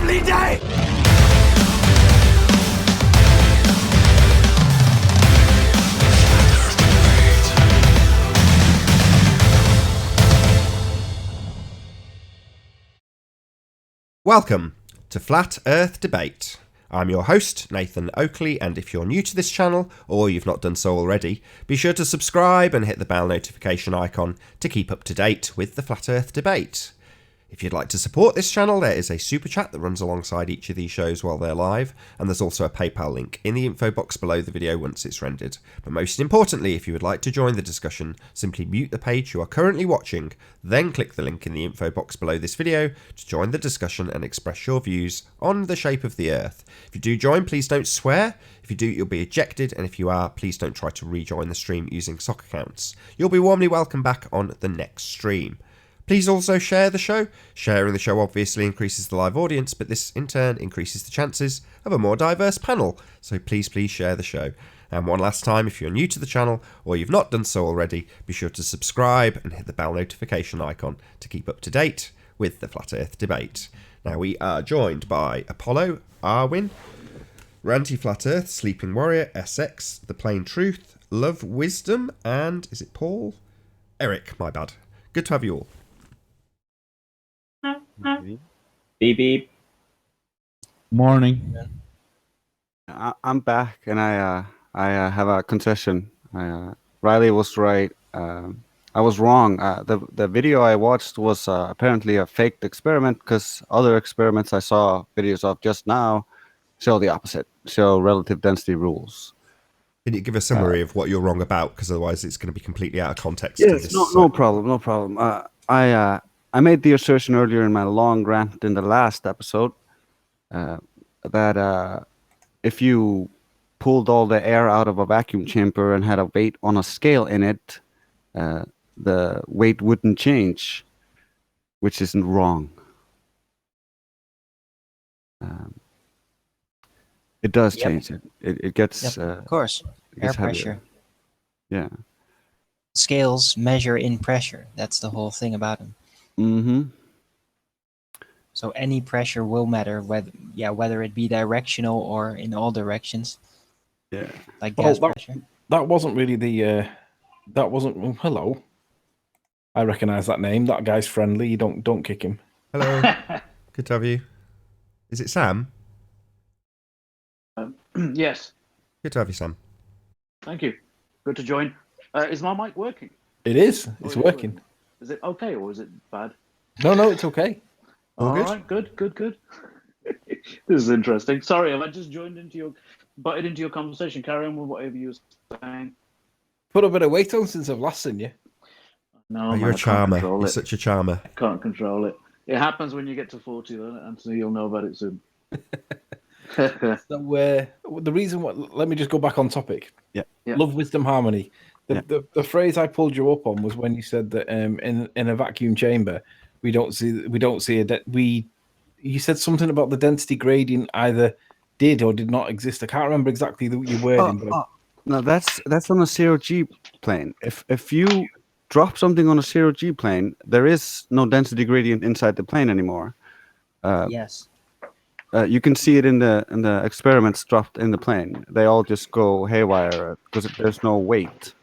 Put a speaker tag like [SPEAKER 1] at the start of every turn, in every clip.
[SPEAKER 1] lovely day!
[SPEAKER 2] Welcome to Flat Earth Debate. I'm your host, Nathan Oakley, and if you're new to this channel, or you've not done so already, be sure to subscribe and hit the bell notification icon to keep up to date with the Flat Earth Debate. If you'd like to support this channel, there is a super chat that runs alongside each of these shows while they're live, and there's also a PayPal link in the info box below the video once it's rendered. But most importantly, if you would like to join the discussion, simply mute the page you are currently watching, then click the link in the info box below this video to join the discussion and express your views on the shape of the Earth. If you do join, please don't swear. If you do, you'll be ejected, and if you are, please don't try to rejoin the stream using sock accounts. You'll be warmly welcome back on the next stream. Please also share the show. Sharing the show obviously increases the live audience, but this in turn increases the chances of a more diverse panel. So please share the show. And one last time, if you're new to the channel or you've not done so already, be sure to subscribe and hit the bell notification icon to keep up to date with the Flat Earth Debate. Now we are joined by Apollo, Arwin, Ranty Flat Earth, Sleeping Warrior, SX, The Plain Truth, Love Wisdom, and is it Paul? Eric, my bad. Good to have you all.
[SPEAKER 3] Beep beep.
[SPEAKER 4] Morning.
[SPEAKER 5] I'm back, and I have a concession. Riley was right. I was wrong. The video I watched was apparently a faked experiment, because other experiments I saw videos of just now show the opposite. Show relative density rules.
[SPEAKER 2] Can you give a summary of what you're wrong about? Because otherwise it's going to be completely out of context.
[SPEAKER 5] Yes, no problem. I made the assertion earlier in my long rant in the last episode that if you pulled all the air out of a vacuum chamber and had a weight on a scale in it, the weight wouldn't change, which isn't wrong. It does change it. It gets...
[SPEAKER 6] of course. Air pressure.
[SPEAKER 5] Yeah.
[SPEAKER 6] Scales measure in pressure. That's the whole thing about them.
[SPEAKER 5] Mm-hmm.
[SPEAKER 6] So any pressure will matter, whether it be directional or in all directions.
[SPEAKER 5] Yeah.
[SPEAKER 6] Like gas pressure.
[SPEAKER 4] That wasn't really the... that wasn't... hello. I recognise that name. That guy's friendly. You don't kick him.
[SPEAKER 2] Hello. Good to have you. Is it Sam?
[SPEAKER 7] Yes.
[SPEAKER 2] Good to have you, Sam.
[SPEAKER 7] Thank you. Good to join. Is my mic working?
[SPEAKER 4] It is. It's working.
[SPEAKER 7] Is it okay or is it bad?
[SPEAKER 4] No, it's okay.
[SPEAKER 7] All right, good. This is interesting. Sorry, I just butted into your conversation. Carry on with whatever you were saying.
[SPEAKER 4] Put a bit of weight on since I've last seen you.
[SPEAKER 7] No,
[SPEAKER 2] you're a charmer. You're such a charmer.
[SPEAKER 7] I can't control it. It happens when you get to 40, though, and so you'll know about it soon.
[SPEAKER 4] So the reason let me just go back on topic.
[SPEAKER 5] Yeah.
[SPEAKER 4] Love, wisdom, harmony. The phrase I pulled you up on was when you said that in a vacuum chamber we don't see you said something about the density gradient either did or did not exist. I can't remember exactly your wording.
[SPEAKER 5] No, that's on a 0G plane. If you drop something on a 0G plane, there is no density gradient inside the plane anymore.
[SPEAKER 6] Yes.
[SPEAKER 5] You can see it in the experiments dropped in the plane. They all just go haywire because there's no weight.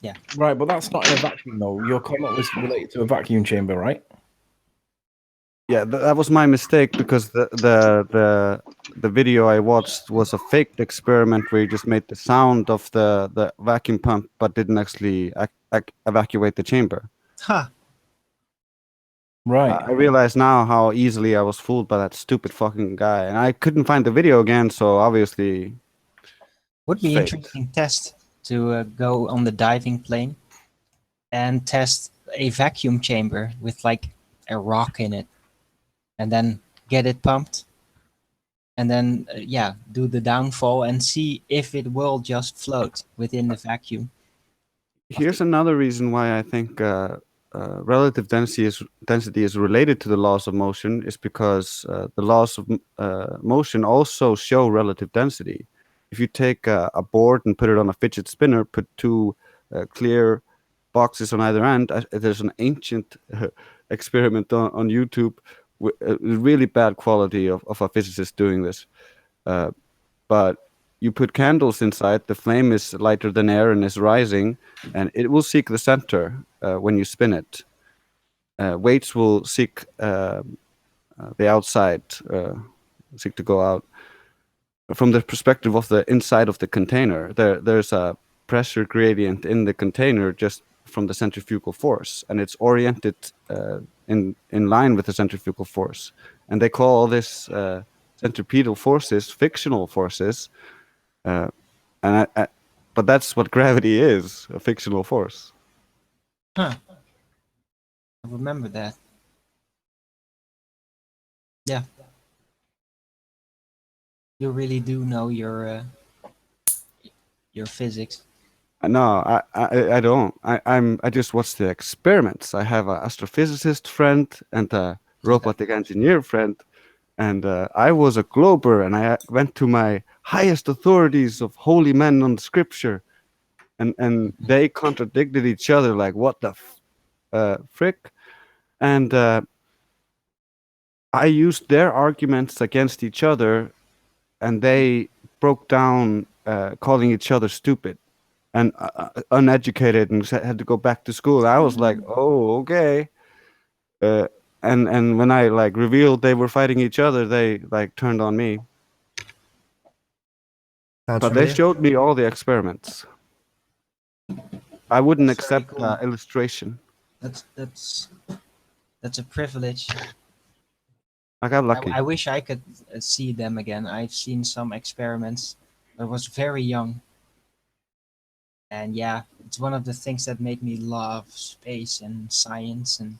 [SPEAKER 6] Yeah.
[SPEAKER 4] Right, but that's not in a vacuum, though. Your comment was related to a vacuum chamber, right?
[SPEAKER 5] Yeah, that was my mistake, because the video I watched was a faked experiment where you just made the sound of the vacuum pump but didn't actually evacuate the chamber.
[SPEAKER 6] Huh.
[SPEAKER 4] Right.
[SPEAKER 5] I realize now how easily I was fooled by that stupid fucking guy, and I couldn't find the video again, so obviously...
[SPEAKER 6] Would be interesting test to go on the diving plane and test a vacuum chamber with like a rock in it, and then get it pumped, and then do the downfall and see if it will just float within the vacuum.
[SPEAKER 5] Here's another reason why I think relative density is related to the laws of motion, is because the laws of motion also show relative density. If you take a board and put it on a fidget spinner, put two clear boxes on either end, there's an ancient experiment on YouTube really bad quality of a physicist doing this. But you put candles inside, the flame is lighter than air and is rising, and it will seek the center when you spin it. Weights will seek the outside, seek to go out. From the perspective of the inside of the container, there's a pressure gradient in the container just from the centrifugal force, and it's oriented in line with the centrifugal force. And they call all this centripetal forces fictional forces. But that's what gravity is, a fictional force.
[SPEAKER 6] Huh. I remember that. Yeah. You really do know your physics.
[SPEAKER 5] No, I don't. I just watch the experiments. I have an astrophysicist friend and a robotic engineer friend, and I was a glober, and I went to my highest authorities of holy men on scripture, and they contradicted each other like what the frick, and I used their arguments against each other, and they broke down calling each other stupid and uneducated and had to go back to school. I was like, oh, okay. And when I like revealed they were fighting each other, they like turned on me.
[SPEAKER 2] Sounds
[SPEAKER 5] But
[SPEAKER 2] familiar?
[SPEAKER 5] they showed me all the experiments. I wouldn't
[SPEAKER 6] That's very
[SPEAKER 5] accept
[SPEAKER 6] cool.
[SPEAKER 5] illustration.
[SPEAKER 6] That's a privilege.
[SPEAKER 5] I got lucky.
[SPEAKER 6] I wish I could see them again. I've seen some experiments. I was very young. And yeah, it's one of the things that made me love space and science and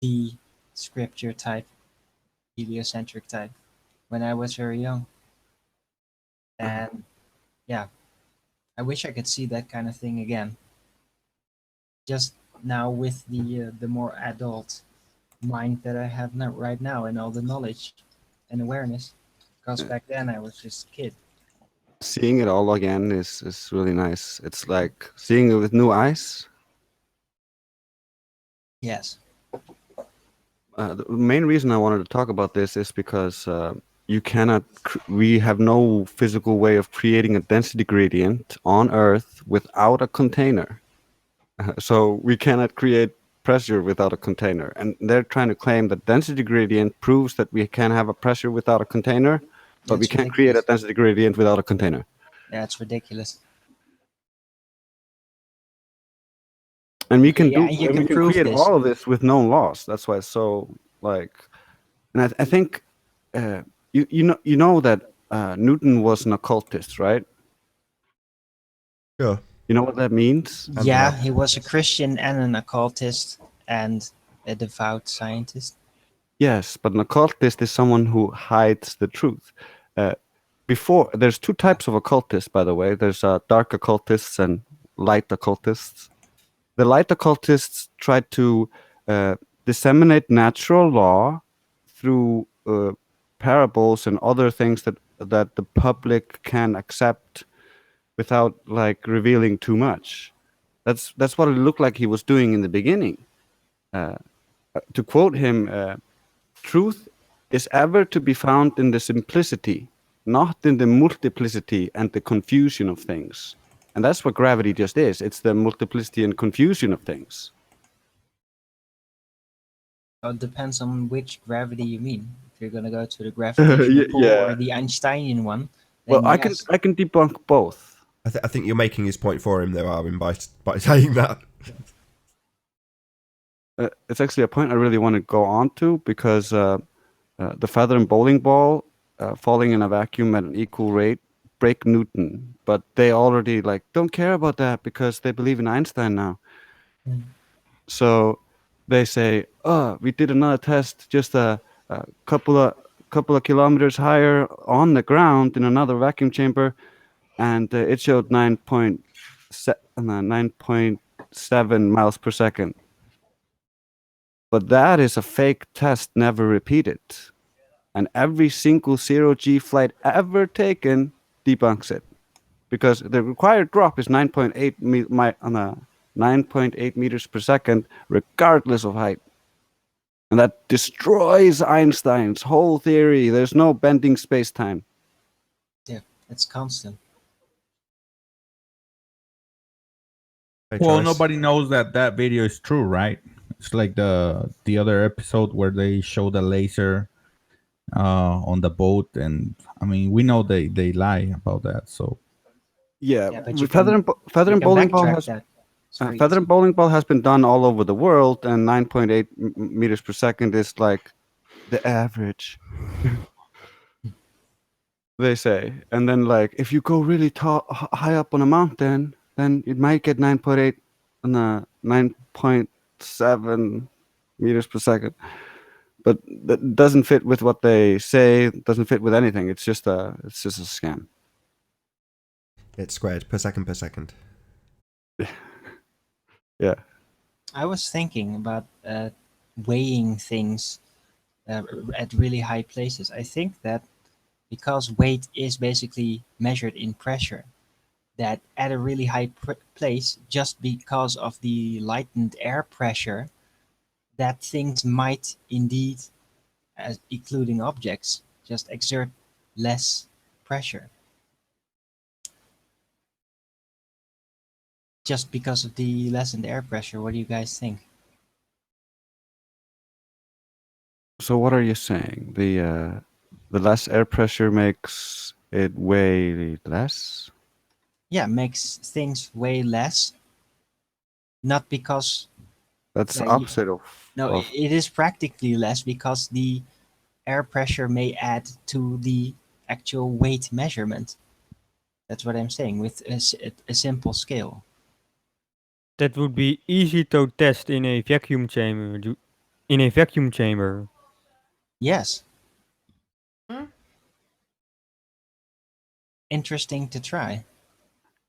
[SPEAKER 6] the scripture type, heliocentric type, when I was very young. And yeah, I wish I could see that kind of thing again. Just now with the more adult mind that I have now, right now, and all the knowledge and awareness. Because back then I was just a kid.
[SPEAKER 5] Seeing it all again is really nice. It's like seeing it with new eyes.
[SPEAKER 6] Yes.
[SPEAKER 5] The main reason I wanted to talk about this is because you cannot. We have no physical way of creating a density gradient on Earth without a container. So we cannot create pressure without a container, and they're trying to claim that density gradient proves that we can have a pressure without a container, but we
[SPEAKER 6] That's
[SPEAKER 5] can't create a
[SPEAKER 6] ridiculous.
[SPEAKER 5] density gradient without a container.
[SPEAKER 6] Yeah, it's ridiculous.
[SPEAKER 5] And we can
[SPEAKER 6] Yeah,
[SPEAKER 5] do,
[SPEAKER 6] and you
[SPEAKER 5] and we
[SPEAKER 6] can
[SPEAKER 5] can
[SPEAKER 6] prove
[SPEAKER 5] create
[SPEAKER 6] this.
[SPEAKER 5] all of this with known laws. That's why it's so like, and I think you know that Newton was an occultist, right?
[SPEAKER 2] Sure.
[SPEAKER 5] You know what that means?
[SPEAKER 6] Yeah, he was a Christian and an occultist and a devout scientist.
[SPEAKER 5] Yes, but an occultist is someone who hides the truth. There's two types of occultists, by the way. There's dark occultists and light occultists. The light occultists try to disseminate natural law through parables and other things that the public can accept without like revealing too much. That's what it looked like he was doing in the beginning. To quote him, truth is ever to be found in the simplicity, not in the multiplicity and the confusion of things. And that's what gravity just is. It's the multiplicity and confusion of things.
[SPEAKER 6] It depends on which gravity you mean. If you're going to go to the gravitational pull or the Einsteinian one, then
[SPEAKER 5] Well,
[SPEAKER 6] yes.
[SPEAKER 5] I can debunk both.
[SPEAKER 2] I think you're making his point for him, though, Arvin, by saying that.
[SPEAKER 5] It's actually a point I really want to go on to because the feather and bowling ball falling in a vacuum at an equal rate break Newton, but they already like don't care about that because they believe in Einstein now. So they say, "Oh, we did another test just a couple of kilometers higher on the ground in another vacuum chamber, and it showed 9.7 miles per second." But that is a fake test never repeated. And every single zero-G flight ever taken debunks it. Because the required drop is 9.8 meters per second, regardless of height. And that destroys Einstein's whole theory. There's no bending space-time.
[SPEAKER 6] It's constant.
[SPEAKER 1] Well, nobody knows that video is true, right? It's like the other episode where they show the laser on the boat, and I mean, we know they lie about that. So
[SPEAKER 5] Yeah,
[SPEAKER 6] but you
[SPEAKER 5] feather and
[SPEAKER 6] you can
[SPEAKER 5] bowling ball
[SPEAKER 6] backtrack
[SPEAKER 5] has
[SPEAKER 6] that. It's very
[SPEAKER 5] feather and
[SPEAKER 6] easy.
[SPEAKER 5] bowling ball has been done all over the world, and 9.8 meters per second is like the average. They say, and then like if you go really tall, high up on a mountain, then it might get 9.8 and 9.7 meters per second. But that doesn't fit with what they say. Doesn't fit with anything. It's just a scam.
[SPEAKER 2] It's squared per second.
[SPEAKER 5] Yeah.
[SPEAKER 6] I was thinking about weighing things at really high places. I think that because weight is basically measured in pressure, that at a really high place, just because of the lightened air pressure, that things might indeed, as including objects, just exert less pressure. Just because of the lessened air pressure. What do you guys think?
[SPEAKER 5] So what are you saying? The less air pressure makes it weigh less?
[SPEAKER 6] Yeah, makes things weigh less. Not because
[SPEAKER 5] That's the
[SPEAKER 6] Yeah,
[SPEAKER 5] opposite of.
[SPEAKER 6] no, it is practically less because the air pressure may add to the actual weight measurement. That's what I'm saying with a simple scale.
[SPEAKER 8] That would be easy to test in a vacuum chamber. In a vacuum chamber.
[SPEAKER 6] Yes. Interesting to try.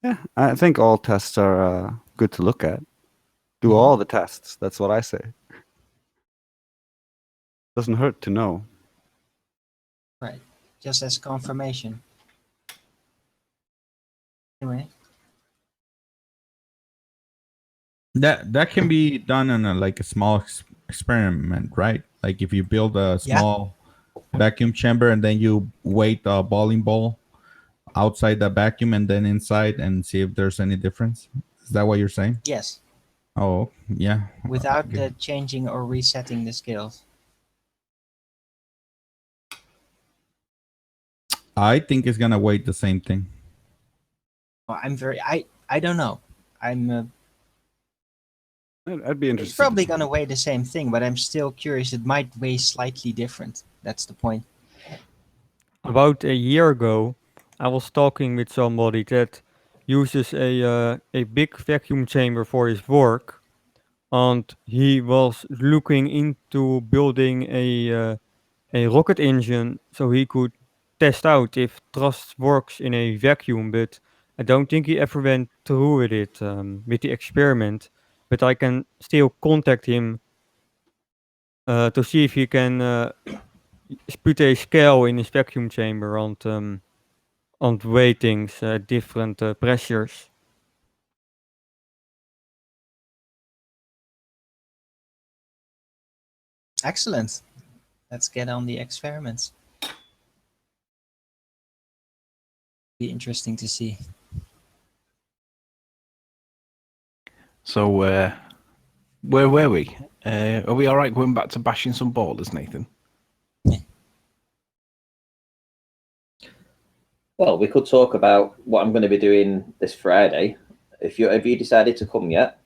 [SPEAKER 5] Yeah, I think all tests are good to look at. Do all the tests. That's what I say. Doesn't hurt to know.
[SPEAKER 6] Right. Just as confirmation. Anyway.
[SPEAKER 1] that can be done in like a small experiment, right? Like if you build a small vacuum chamber and then you weight a bowling ball outside the vacuum and then inside and see if there's any difference. Is that what you're saying?
[SPEAKER 6] Yes.
[SPEAKER 1] Oh, yeah.
[SPEAKER 6] Without
[SPEAKER 1] Okay.
[SPEAKER 6] changing or resetting the scales.
[SPEAKER 1] I think it's gonna weight the same thing.
[SPEAKER 6] Well, I don't know. I'm
[SPEAKER 5] I'd be interested.
[SPEAKER 6] It's probably gonna weigh the same thing, but I'm still curious. It might weigh slightly different. That's the point.
[SPEAKER 8] About a year ago, I was talking with somebody that uses a big vacuum chamber for his work, and he was looking into building a rocket engine so he could test out if thrust works in a vacuum. But I don't think he ever went through with it with the experiment. But I can still contact him to see if he can put a scale in his vacuum chamber on weightings different pressures.
[SPEAKER 6] Excellent. Let's get on the experiments. Be interesting to see.
[SPEAKER 4] So, where were we? Are we all right going back to bashing some ballers, Nathan?
[SPEAKER 3] Well, we could talk about what I'm going to be doing this Friday. Have you decided to come yet?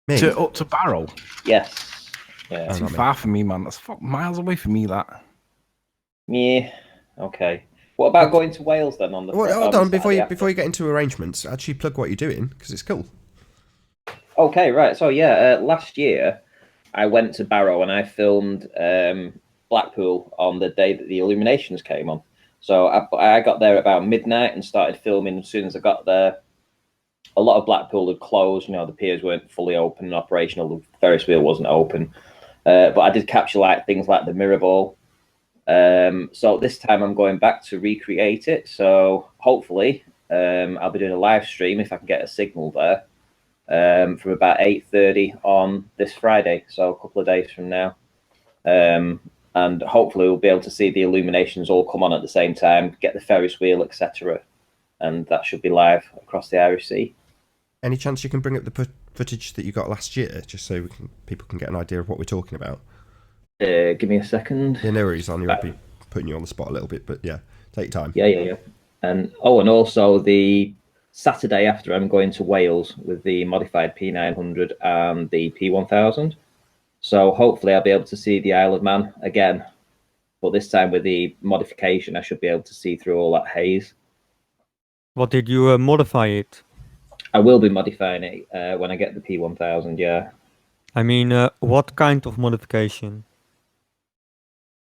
[SPEAKER 2] Me?
[SPEAKER 4] Up to Barrow?
[SPEAKER 3] Yes. Yeah.
[SPEAKER 4] Too far for me, man. That's miles away from me, that.
[SPEAKER 3] Yeah. Okay. What about going to Wales then on the?
[SPEAKER 2] Hold on, before you
[SPEAKER 3] Saturday
[SPEAKER 2] get into arrangements, actually plug what you're doing because it's cool.
[SPEAKER 3] Okay, right. So yeah, last year I went to Barrow and I filmed Blackpool on the day that the illuminations came on. So I got there about midnight and started filming as soon as I got there. A lot of Blackpool had closed. You know, the piers weren't fully open and operational. The Ferris wheel wasn't open. But I did capture like things like the mirror ball. So this time I'm going back to recreate it. So hopefully I'll be doing a live stream if I can get a signal there from about 8:30 on this Friday. So a couple of days from now. and hopefully we'll be able to see the illuminations all come on at the same time, get the Ferris wheel, etc., and that should be live across the Irish Sea.
[SPEAKER 2] Any chance you can bring up the footage that you got last year, just so people can get an idea of what we're talking about?
[SPEAKER 3] Give me a second.
[SPEAKER 2] Yeah, no worries, I'll be putting you on the spot a little bit, but yeah, take your time.
[SPEAKER 3] Yeah. And also the Saturday after, I'm going to Wales with the modified P900 and the P1000. So hopefully I'll be able to see the Isle of Man again, but this time with the modification, I should be able to see through all that haze.
[SPEAKER 8] What did you modify it?
[SPEAKER 3] I will be modifying it when I get the P1000, yeah.
[SPEAKER 8] I mean, what kind of modification?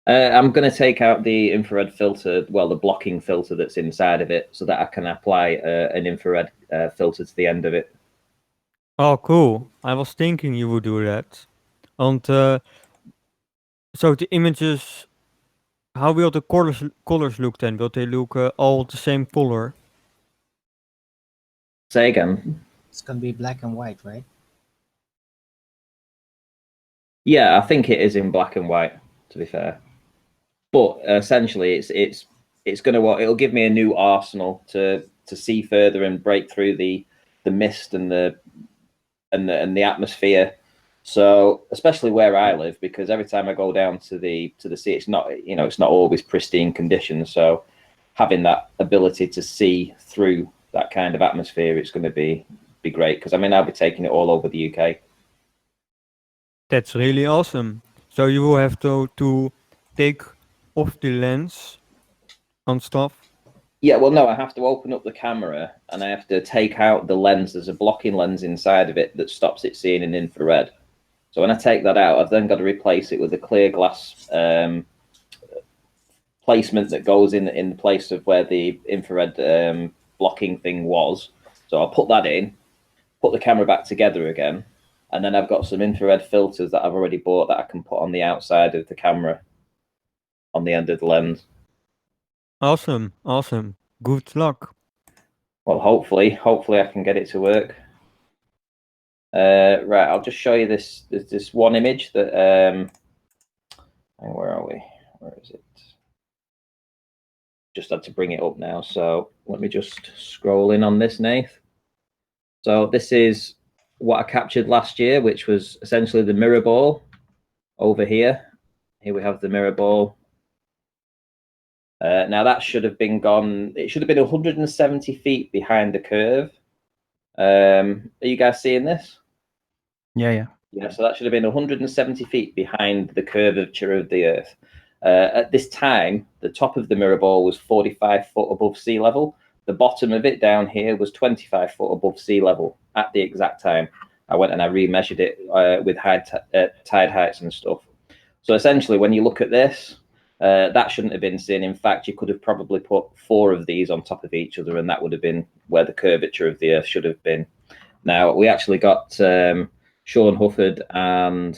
[SPEAKER 3] I'm going to take out the infrared filter, well, the blocking filter that's inside of it, so that I can apply an infrared filter to the end of it.
[SPEAKER 8] Oh, cool. I was thinking you would do that. And so the images, how will the colors look then? Will they look all the same color?
[SPEAKER 3] Say again.
[SPEAKER 6] It's gonna be black and white, right?
[SPEAKER 3] Yeah, I think it is in black and white, to be fair. But essentially, it's going to it'll give me a new arsenal to see further and break through the mist and the atmosphere. So especially where I live, because every time I go down to the sea, it's not always pristine conditions. So having that ability to see through that kind of atmosphere, it's going to be great, because I mean I'll be taking it all over the UK.
[SPEAKER 8] That's really awesome. So you will have to take off the lens and stuff.
[SPEAKER 3] Yeah, well, no, I have to open up the camera and I have to take out the lens. There's a blocking lens inside of it that stops it seeing in infrared. So when I take that out, I've then got to replace it with a clear glass placement that goes in place of where the infrared blocking thing was. So I'll put that in, put the camera back together again, and then I've got some infrared filters that I've already bought that I can put on the outside of the camera, on the end of the lens.
[SPEAKER 8] Awesome. Good luck.
[SPEAKER 3] Well, hopefully I can get it to work. Right, I'll just show you this. There's this one image that where are we? Where is it? Just had to bring it up now. So let me just scroll in on this, Nath. So this is what I captured last year, which was essentially the mirror ball over here. Here we have the mirror ball. Now that should have been gone. It should have been 170 feet behind the curve. Are you guys seeing this?
[SPEAKER 4] Yeah.
[SPEAKER 3] Yeah, so that should have been 170 feet behind the curvature of the Earth. At this time, the top of the mirror ball was 45 foot above sea level. The bottom of it down here was 25 foot above sea level at the exact time. I went and I remeasured it with tide heights and stuff. So essentially, when you look at this, that shouldn't have been seen. In fact, you could have probably put 4 of these on top of each other, and that would have been where the curvature of the Earth should have been. Now, we actually got Sean Hufford and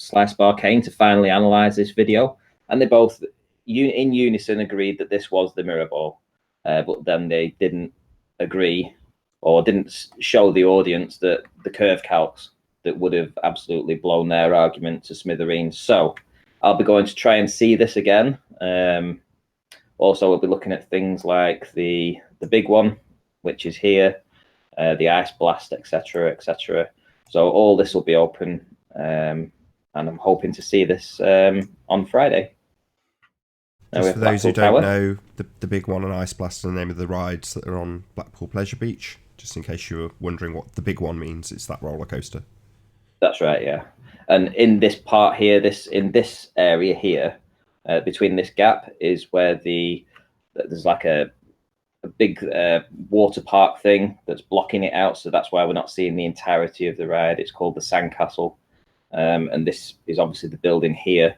[SPEAKER 3] Slice Barcane to finally analyze this video, and they both in unison agreed that this was the mirror ball, but then they didn't agree or didn't show the audience that the curve calcs that would have absolutely blown their argument to smithereens. So I'll be going to try and see this again. Also, we'll be looking at things like the big one, which is here, the ice blast, etc., etc. So all this will be open, and I'm hoping to see this on Friday.
[SPEAKER 2] Just for those who don't know, the big one and Ice Blast are the name of the rides that are on Blackpool Pleasure Beach. Just in case you were wondering what the big one means, it's that roller coaster.
[SPEAKER 3] That's right, yeah. And in this part here, in this area here, between this gap is where there's like a big water park thing that's blocking it out. So that's why we're not seeing the entirety of the ride. It's called the Sandcastle. And this is obviously the building here.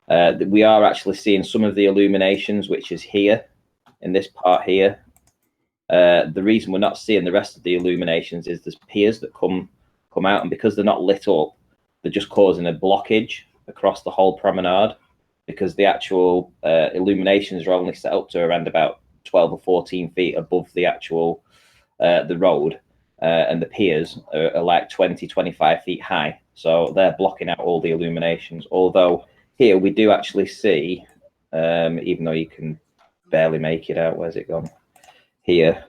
[SPEAKER 3] We are actually seeing some of the illuminations, which is here in this part here. The reason we're not seeing the rest of the illuminations is there's piers that come out, and because they're not lit up, they're just causing a blockage across the whole promenade, because the actual illuminations are only set up to around about 12 or 14 feet above the actual the road, and the piers are like 20, 25 feet high. So they're blocking out all the illuminations. Although here we do actually see, even though you can barely make it out. Where's it gone? Here.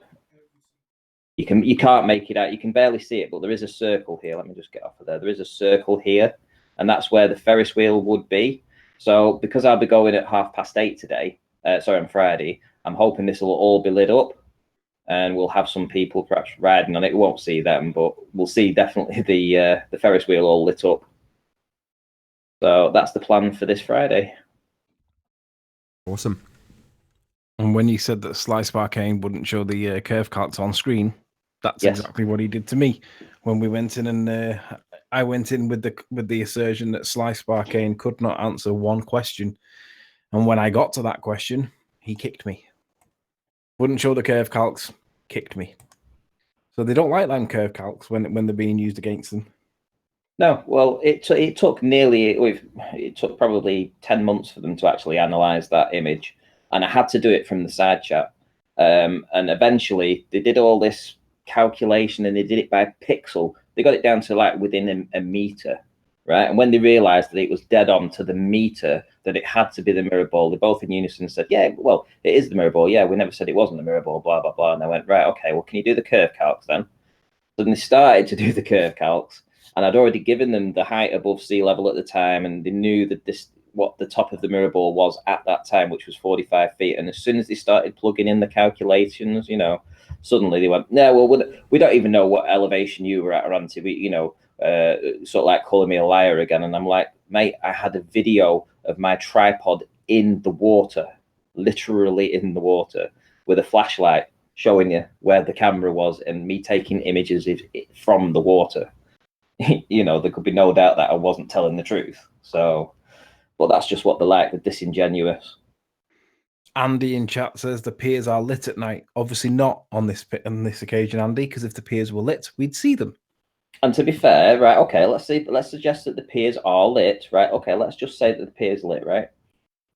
[SPEAKER 3] You can't make it out. You can barely see it, but there is a circle here. Let me just get off of there. There is a circle here, and that's where the Ferris wheel would be. So because I'll be going at 8:30 today, on Friday, I'm hoping this will all be lit up, and we'll have some people perhaps riding on it. We won't see them, but we'll see definitely the Ferris wheel all lit up. So that's the plan for this Friday.
[SPEAKER 2] Awesome.
[SPEAKER 4] And when you said that Slice Arcane wouldn't show the curve cards on screen, that's exactly what he did to me when we went in, and I went in with the assertion that Slice Arcane could not answer one question, and when I got to that question, he kicked me. Wouldn't show the curve calcs, kicked me. So they don't like them curve calcs when they're being used against them.
[SPEAKER 3] No, well, it took probably 10 months for them to actually analyze that image, and I had to do it from the side chat. And eventually, they did all this calculation, and they did it by pixel. They got it down to like within a meter, right? And when they realized that it was dead on to the meter, that it had to be the mirror ball, they both in unison said, "Yeah, well, it is the mirror ball. Yeah, we never said it wasn't the mirror ball." Blah blah blah. And I went, "Right, okay. Well, can you do the curve calcs then?" So then they started to do the curve calcs. And I'd already given them the height above sea level at the time, and they knew that what the top of the mirror ball was at that time, which was 45 feet. And as soon as they started plugging in the calculations, suddenly they went, "No, well, we don't even know what elevation you were at, Aranti. We, sort of like calling me a liar again." And I'm like, "Mate, I had a video of my tripod in the water, literally in the water, with a flashlight showing you where the camera was, and me taking images from the water." There could be no doubt that I wasn't telling the truth. So, but that's just what they're like. They're disingenuous.
[SPEAKER 4] Andy in chat says the piers are lit at night. Obviously not on this occasion, Andy, because if the piers were lit, we'd see them.
[SPEAKER 3] And to be fair, right, okay, let's suggest that the piers are lit, right? Okay, let's just say that the piers lit, right?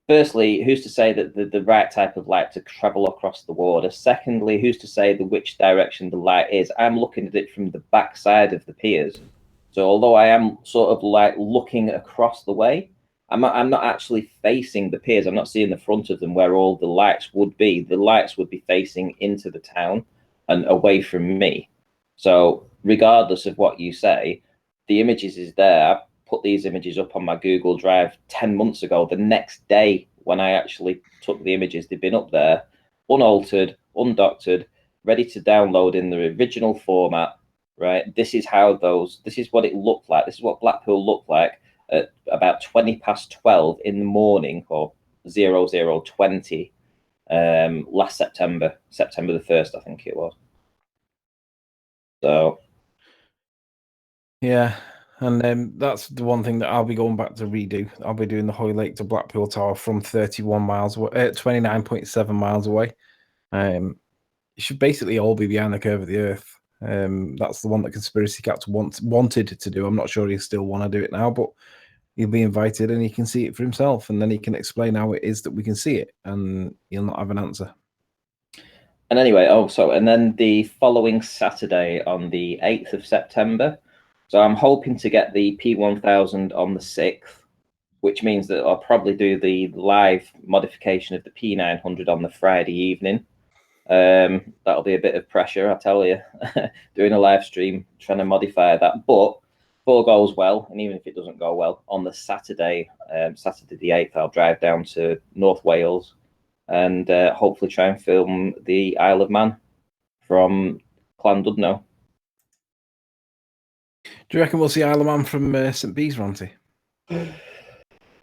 [SPEAKER 3] Firstly, who's to say that the right type of light to travel across the water? Secondly, who's to say which direction the light is? I'm looking at it from the back side of the piers. So although I am sort of like looking across the way, I'm not actually facing the piers. I'm not seeing the front of them where all the lights would be. The lights would be facing into the town and away from me. So regardless of what you say, the images is there. I put these images up on my Google Drive 10 months ago. The next day when I actually took the images, they've been up there, unaltered, undoctored, ready to download in the original format. Right, this is what it looked like. This is what Blackpool looked like at about 12 in the morning, or 00:20, last September the 1st, I think it was. So
[SPEAKER 4] yeah, and that's the one thing that I'll be going back to redo. I'll be doing the Hoylake to Blackpool Tower from 31 miles away, 29.7 miles away. It should basically all be behind the curve of the Earth. That's the one that Conspiracy Cats wanted to do. I'm not sure he still want to do it now, but he'll be invited and he can see it for himself, and then he can explain how it is that we can see it, and he'll not have an answer.
[SPEAKER 3] And anyway, and then the following Saturday on the 8th of September. So I'm hoping to get the P1000 on the 6th, which means that I'll probably do the live modification of the P900 on the Friday evening. That'll be a bit of pressure, I tell you, doing a live stream, trying to modify that. But if all goes well, and even if it doesn't go well, on the Saturday the 8th, I'll drive down to North Wales and hopefully try and film the Isle of Man from Llandudno.
[SPEAKER 4] Do you reckon we'll see Isle of Man from St. Bees, Ronty?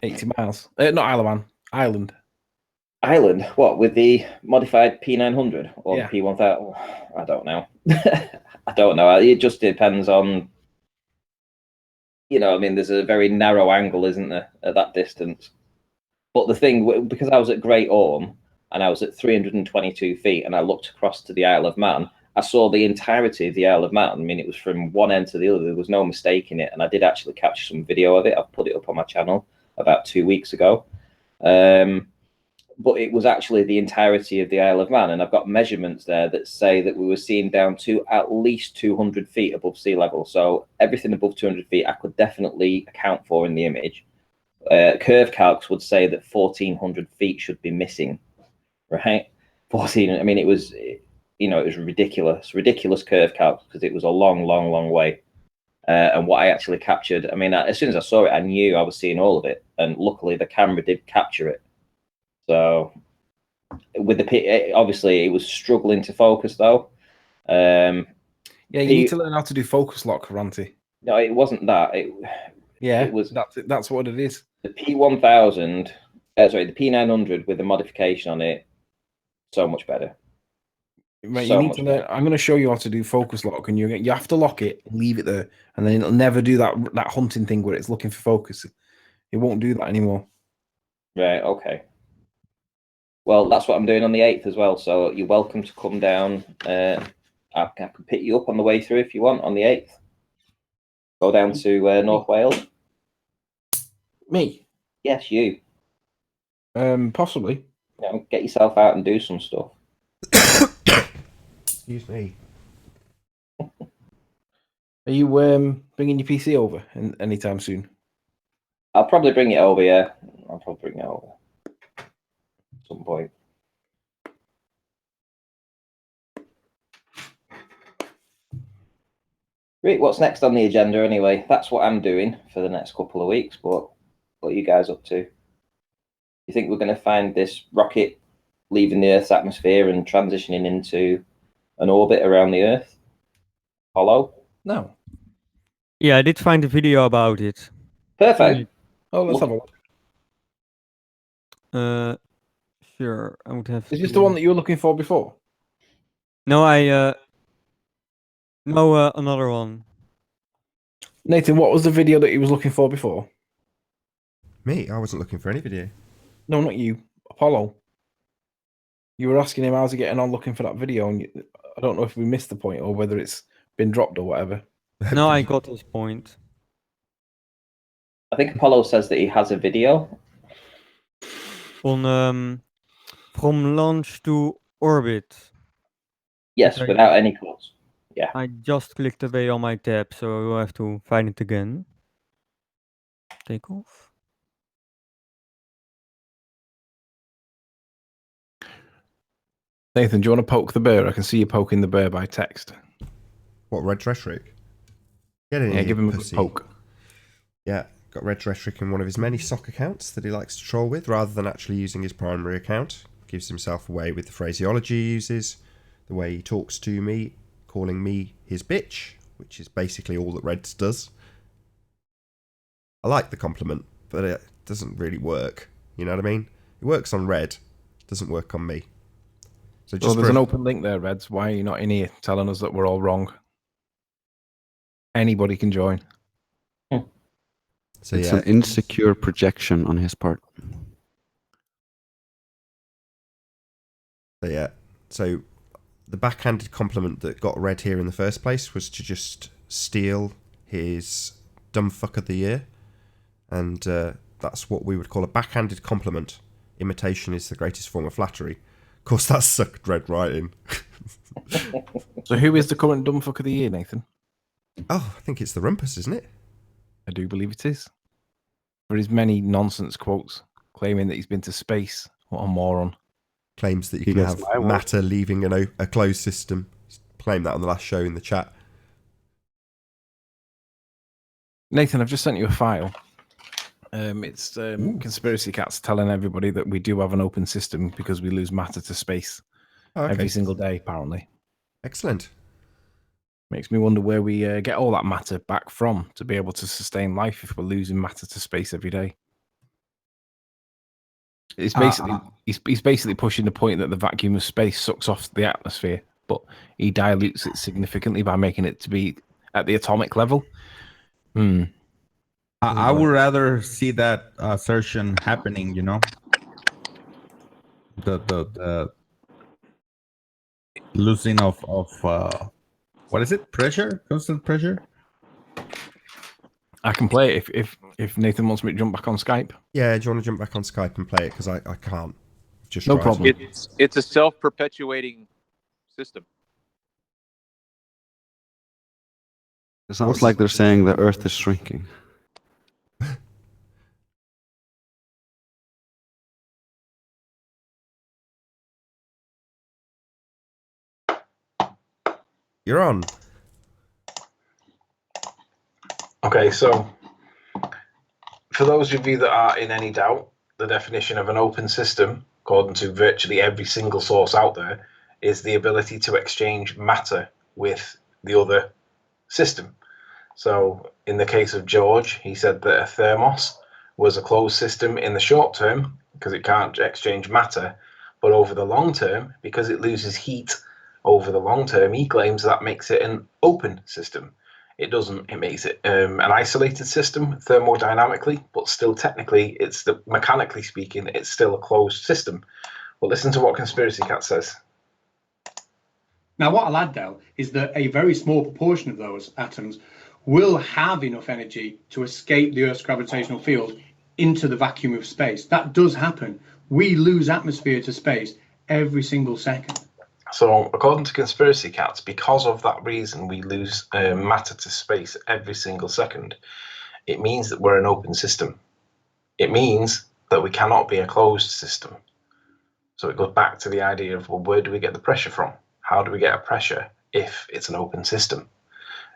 [SPEAKER 4] 80 miles. Not Isle of Man, Ireland.
[SPEAKER 3] Ireland? What, with the modified P900 or
[SPEAKER 4] Yeah.
[SPEAKER 3] the P1000? I don't know. I don't know. It just depends on, there's a very narrow angle, isn't there, at that distance? But the thing, because I was at Great Orme and I was at 322 feet and I looked across to the Isle of Man, I saw the entirety of the Isle of Man. I mean, it was from one end to the other. There was no mistake in it. And I did actually capture some video of it. I've put it up on my channel about 2 weeks ago. But it was actually the entirety of the Isle of Man. And I've got measurements there that say that we were seeing down to at least 200 feet above sea level. So everything above 200 feet, I could definitely account for in the image. curve calcs would say that 1,400 feet should be missing, right? 14. I mean, it was, you know, it was ridiculous curve calcs because it was a long way. And what I actually captured, I mean, as soon as I saw it, I knew I was seeing all of it, and luckily the camera did capture it. So with the obviously it was struggling to focus though.
[SPEAKER 4] Yeah, you need to learn how to do focus lock, Ranty.
[SPEAKER 3] No, it wasn't that.
[SPEAKER 4] Yeah,
[SPEAKER 3] it was.
[SPEAKER 4] That's what it is.
[SPEAKER 3] The P1000, sorry, the P900 with the modification on it, so much better.
[SPEAKER 4] Right, you need to learn. I'm going to show you how to do focus lock, and you have to lock it, leave it there, and then it'll never do that hunting thing where it's looking for focus. It won't do that anymore.
[SPEAKER 3] Right. Okay. Well, that's what I'm doing on the 8th as well. So you're welcome to come down. I can pick you up on the way through if you want on the 8th. Go down to North Wales.
[SPEAKER 4] Me?
[SPEAKER 3] Yes, you.
[SPEAKER 4] Possibly.
[SPEAKER 3] Yeah, get yourself out and do some stuff.
[SPEAKER 2] Excuse me.
[SPEAKER 4] Are you bringing your PC over anytime soon?
[SPEAKER 3] I'll probably bring it over. Yeah, I'll probably bring it over at some point. Great. What's next on the agenda anyway? That's what I'm doing for the next couple of weeks. But what are you guys up to? You think we're going to find this rocket leaving the Earth's atmosphere and transitioning into an orbit around the Earth? Apollo?
[SPEAKER 4] No.
[SPEAKER 8] Yeah, I did find a video about it.
[SPEAKER 3] Perfect.
[SPEAKER 4] Oh, let's have a look.
[SPEAKER 8] Sure. I would have.
[SPEAKER 4] Is this the one that you were looking for before?
[SPEAKER 8] No, another one.
[SPEAKER 4] Nathan, what was the video that he was looking for before?
[SPEAKER 2] Me? I wasn't looking for any video.
[SPEAKER 4] No, not you. Apollo. You were asking him how's he getting on looking for that video, and I don't know if we missed the point or whether it's been dropped or whatever.
[SPEAKER 8] No, I got his point.
[SPEAKER 3] I think Apollo says that he has a video.
[SPEAKER 8] On from launch to orbit.
[SPEAKER 3] Yes, without any quotes. Yeah.
[SPEAKER 8] I just clicked away on my tab, so I will have to find it again. Take off.
[SPEAKER 4] Nathan, do you want to poke the bear? I can see you poking the bear by text.
[SPEAKER 2] What, Red Rhetoric? Get in
[SPEAKER 4] Yeah,
[SPEAKER 2] here,
[SPEAKER 4] give him a
[SPEAKER 2] pussy.
[SPEAKER 4] good poke.
[SPEAKER 2] Yeah, got Red Rhetoric in one of his many sock accounts that he likes to troll with, rather than actually using his primary account. Gives himself away with the phraseology he uses, the way he talks to me, calling me his bitch, which is basically all that Reds does. I like the compliment, but it doesn't really work. You know what I mean? It works on Red, doesn't work on me. So just
[SPEAKER 4] there's an open link there, Reds. Why are you not in here telling us that we're all wrong? Anybody can join.
[SPEAKER 5] So it's an insecure projection on his part.
[SPEAKER 2] So yeah, so the backhanded compliment that got Red here in the first place was to just steal his dumb fuck of the year, and that's what we would call a backhanded compliment. Imitation is the greatest form of flattery. Of course, that sucked Red right in.
[SPEAKER 4] So who is the current dumb fuck of the year, Nathan?
[SPEAKER 2] Oh, I think it's the Rumpus, isn't it?
[SPEAKER 4] I do believe it is. For his many nonsense quotes claiming that he's been to space. What a moron.
[SPEAKER 2] Claims that you can have matter leaving a closed system. Claimed that on the last show in the chat.
[SPEAKER 4] Nathan, I've just sent you a file. It's Conspiracy Cats telling everybody that we do have an open system because we lose matter to space every single day, apparently.
[SPEAKER 2] Excellent.
[SPEAKER 4] Makes me wonder where we get all that matter back from to be able to sustain life if we're losing matter to space every day. It's basically he's basically pushing the point that the vacuum of space sucks off the atmosphere, but he dilutes it significantly by making it to be at the atomic level.
[SPEAKER 1] I would rather see that assertion happening. You know, the losing of what is it? Pressure, constant pressure.
[SPEAKER 4] I can play it if Nathan wants me to jump back on Skype.
[SPEAKER 2] Yeah, do you want to jump back on Skype and play it? Because I can't. Just
[SPEAKER 4] no problem.
[SPEAKER 9] It's a self-perpetuating system.
[SPEAKER 5] It sounds like they're saying the Earth is shrinking.
[SPEAKER 2] You're on.
[SPEAKER 4] Okay, so for those of you that are in any doubt, the definition of an open system, according to virtually every single source out there, is the ability to exchange matter with the other system. So in the case of George, he said that a thermos was a closed system in the short term because it can't exchange matter, but over the long term, because it loses heat over the long term, he claims that makes it an open system. It doesn't. It makes it an isolated system thermodynamically, but still technically, mechanically speaking, it's still a closed system. But listen to what Conspiracy Cat says.
[SPEAKER 10] Now, what I'll add, though, is that a very small proportion of those atoms will have enough energy to escape the Earth's gravitational field into the vacuum of space. That does happen. We lose atmosphere to space every single second.
[SPEAKER 4] So, according to Conspiracy Cats, because of that reason, we lose matter to space every single second. It means that we're an open system. It means that we cannot be a closed system. So it goes back to the idea of, well, where do we get the pressure from? How do we get a pressure if it's an open system?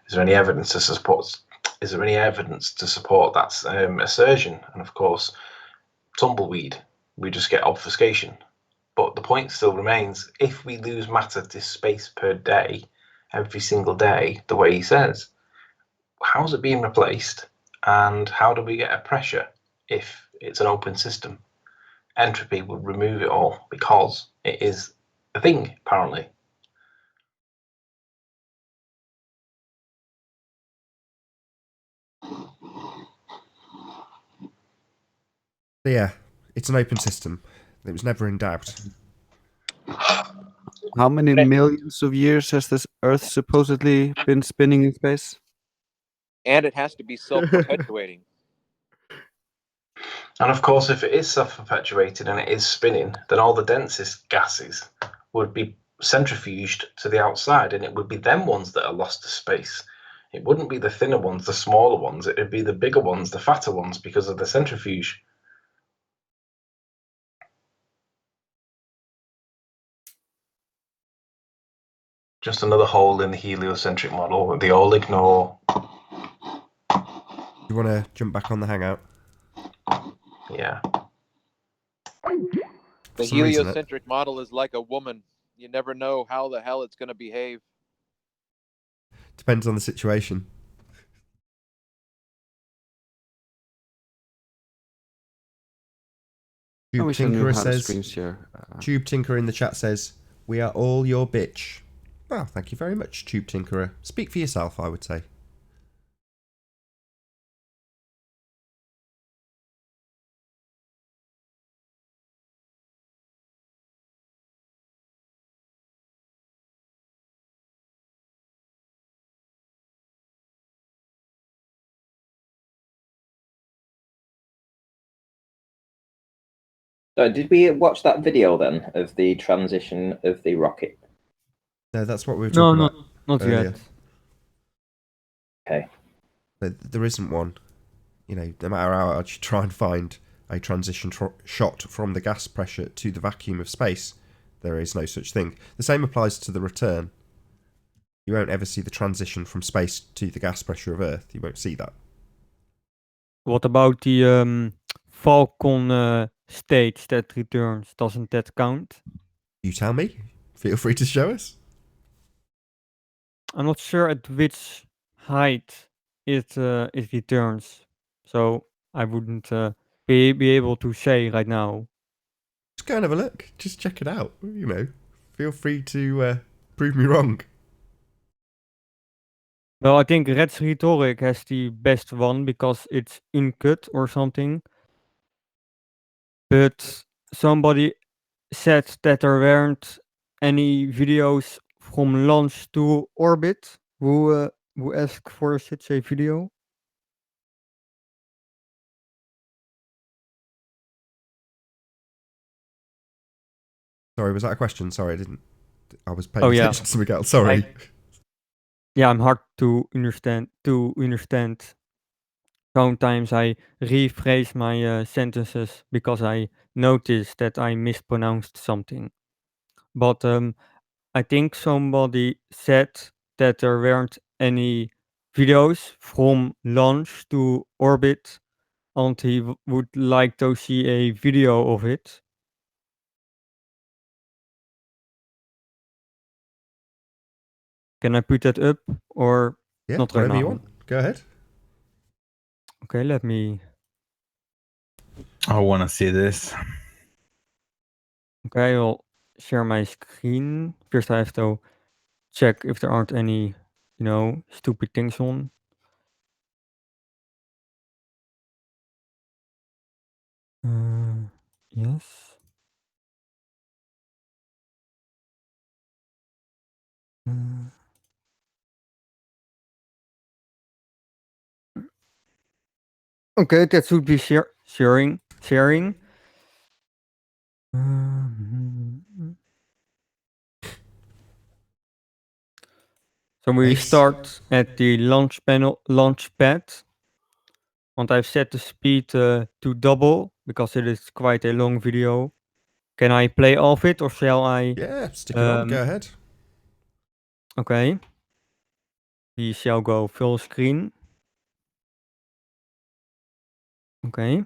[SPEAKER 4] Is there any evidence to support? Is there any evidence to support that assertion? And of course, tumbleweed, we just get obfuscation. But the point still remains: if we lose matter to space per day, every single day, the way he says, how's it being replaced? And how do we get a pressure if it's an open system? Entropy would remove it all because it is a thing, apparently.
[SPEAKER 2] So yeah, it's an open system. It was never in doubt.
[SPEAKER 5] How many millions of years has this Earth supposedly been spinning in space?
[SPEAKER 9] And it has to be self-perpetuating.
[SPEAKER 4] And of course, if it is self-perpetuating and it is spinning, then all the densest gases would be centrifuged to the outside, and it would be them ones that are lost to space. It wouldn't be the thinner ones, the smaller ones. It would be the bigger ones, the fatter ones, because of the centrifuge. Just another hole in the heliocentric model that they all ignore.
[SPEAKER 2] You want to jump back on the Hangout?
[SPEAKER 4] Yeah.
[SPEAKER 9] The heliocentric model is like a woman. You never know how the hell it's going to behave.
[SPEAKER 2] Depends on the situation. Tube Tinkerer says, Tube Tinkerer in the chat says, we are all your bitch. Well, thank you very much, Tube Tinkerer. Speak for yourself, I would say.
[SPEAKER 3] So did we watch that video then of the transition of the rocket?
[SPEAKER 2] No, that's what we were talking about.
[SPEAKER 8] Not
[SPEAKER 2] earlier.
[SPEAKER 8] yet.
[SPEAKER 3] Okay.
[SPEAKER 2] There isn't one. You know, no matter how hard you try and find a transition shot from the gas pressure to the vacuum of space, there is no such thing. The same applies to the return. You won't ever see the transition from space to the gas pressure of Earth. You won't see that.
[SPEAKER 8] What about the Falcon stage that returns? Doesn't that count?
[SPEAKER 2] You tell me. Feel free to show us.
[SPEAKER 8] I'm not sure at which height it returns, so I wouldn't be able to say right now.
[SPEAKER 2] Just go and have a look. Just check it out. You know, feel free to prove me wrong.
[SPEAKER 8] Well, I think Red's Rhetoric has the best one because it's uncut or something. But somebody said that there weren't any videos from launch to orbit. Who asked for such a video?
[SPEAKER 2] Sorry, was that a question? Sorry, I didn't. I was paying attention to something else. Sorry.
[SPEAKER 8] I'm hard to understand. Sometimes I rephrase my sentences because I notice that I mispronounced something. But I think somebody said that there weren't any videos from launch to orbit, and he would like to see a video of it. Can I put that up or
[SPEAKER 2] Yeah,
[SPEAKER 8] not right
[SPEAKER 2] whatever
[SPEAKER 8] now?
[SPEAKER 2] you want. Go ahead.
[SPEAKER 8] Okay, let me.
[SPEAKER 1] I want to see this.
[SPEAKER 8] Okay, I'll share my screen. First, I have to check if there aren't any, stupid things on. Yes. Okay, that should be sharing. So we
[SPEAKER 2] Nice.
[SPEAKER 8] start at the launch pad, and I've set the speed to double because it is quite a long video. Can I play off it or shall I?
[SPEAKER 2] Yeah, stick it on. Go ahead.
[SPEAKER 8] Okay. We shall go full screen. Okay.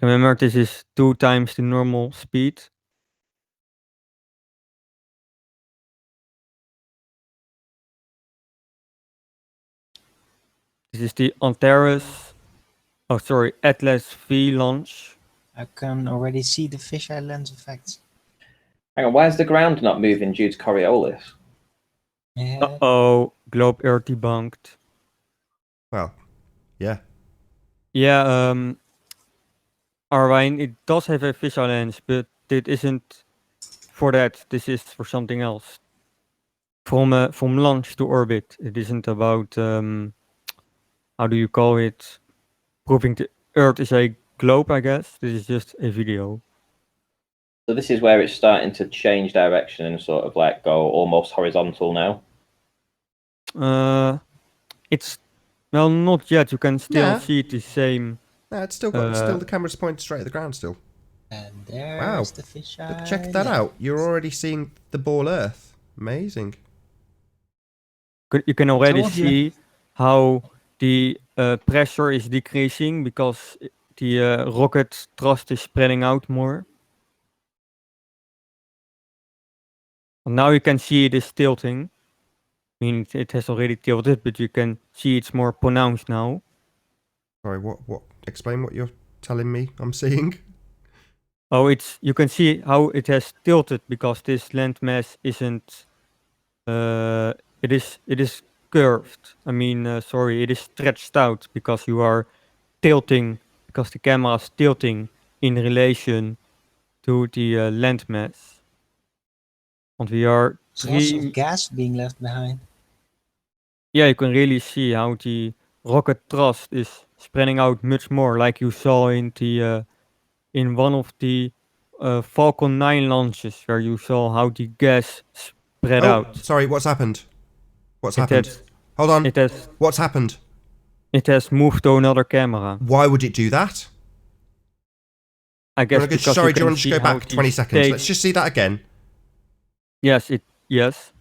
[SPEAKER 8] Remember, this is 2 times the normal speed. This is the Antares, Atlas V launch.
[SPEAKER 6] I can already see the fisheye lens effects.
[SPEAKER 3] Hang on, why is the ground not moving due to Coriolis?
[SPEAKER 6] Yeah.
[SPEAKER 8] Uh-oh, Globe Earth debunked.
[SPEAKER 2] Well, yeah.
[SPEAKER 8] Yeah, Arwine, it does have a fisheye lens, but it isn't for that. This is for something else. From launch to orbit. It isn't about, how do you call it? Proving the Earth is a globe, I guess. This is just a video.
[SPEAKER 3] So this is where it's starting to change direction and sort of like go almost horizontal now.
[SPEAKER 8] It's well, not yet. You can still
[SPEAKER 2] Nah.
[SPEAKER 8] see it the same.
[SPEAKER 2] No, it's still got still the camera's pointed straight at the ground still.
[SPEAKER 6] And there's
[SPEAKER 2] Wow.
[SPEAKER 6] the fisheye.
[SPEAKER 2] Look, check that out. You're already seeing the ball Earth. Amazing.
[SPEAKER 8] You can already
[SPEAKER 6] Told you.
[SPEAKER 8] see how the pressure is decreasing because the rocket thrust is spreading out more. And now you can see it is tilting. I mean, it has already tilted, but you can see it's more pronounced now.
[SPEAKER 2] Sorry, what? Explain what you're telling me I'm seeing.
[SPEAKER 8] Oh, you can see how it has tilted because this landmass isn't. It is curved. I mean, sorry, it is stretched out because you are tilting because the camera is tilting in relation to the landmass. And we are
[SPEAKER 6] Lots of gas being left behind.
[SPEAKER 8] Yeah, you can really see how the rocket thrust is spreading out much more, like you saw in the in one of the Falcon 9 launches, where you saw how the gas spread out.
[SPEAKER 2] Sorry, what's happened? What's
[SPEAKER 8] It
[SPEAKER 2] happened?
[SPEAKER 8] has-
[SPEAKER 2] Hold on.
[SPEAKER 8] It has
[SPEAKER 2] What's happened?
[SPEAKER 8] it has moved to another camera.
[SPEAKER 2] Why would it do that?
[SPEAKER 8] I guess because
[SPEAKER 2] Sorry,
[SPEAKER 8] you
[SPEAKER 2] do you
[SPEAKER 8] can
[SPEAKER 2] want to
[SPEAKER 8] see
[SPEAKER 2] just go
[SPEAKER 8] how
[SPEAKER 2] back
[SPEAKER 8] the
[SPEAKER 2] 20 seconds?
[SPEAKER 8] stage-
[SPEAKER 2] Let's just see that again.
[SPEAKER 8] Yes.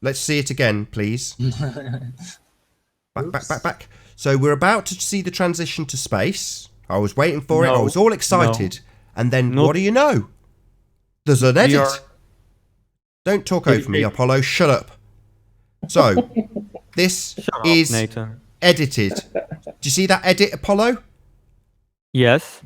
[SPEAKER 2] Let's see it again, please. Back. So we're about to see the transition to space. I was waiting for it. I was all excited. And then what do you know? There's an edit. Don't talk over me, Apollo. Shut up. So, this is
[SPEAKER 8] Nathan.
[SPEAKER 2] edited. Do you see that edit, Apollo?
[SPEAKER 8] Yes.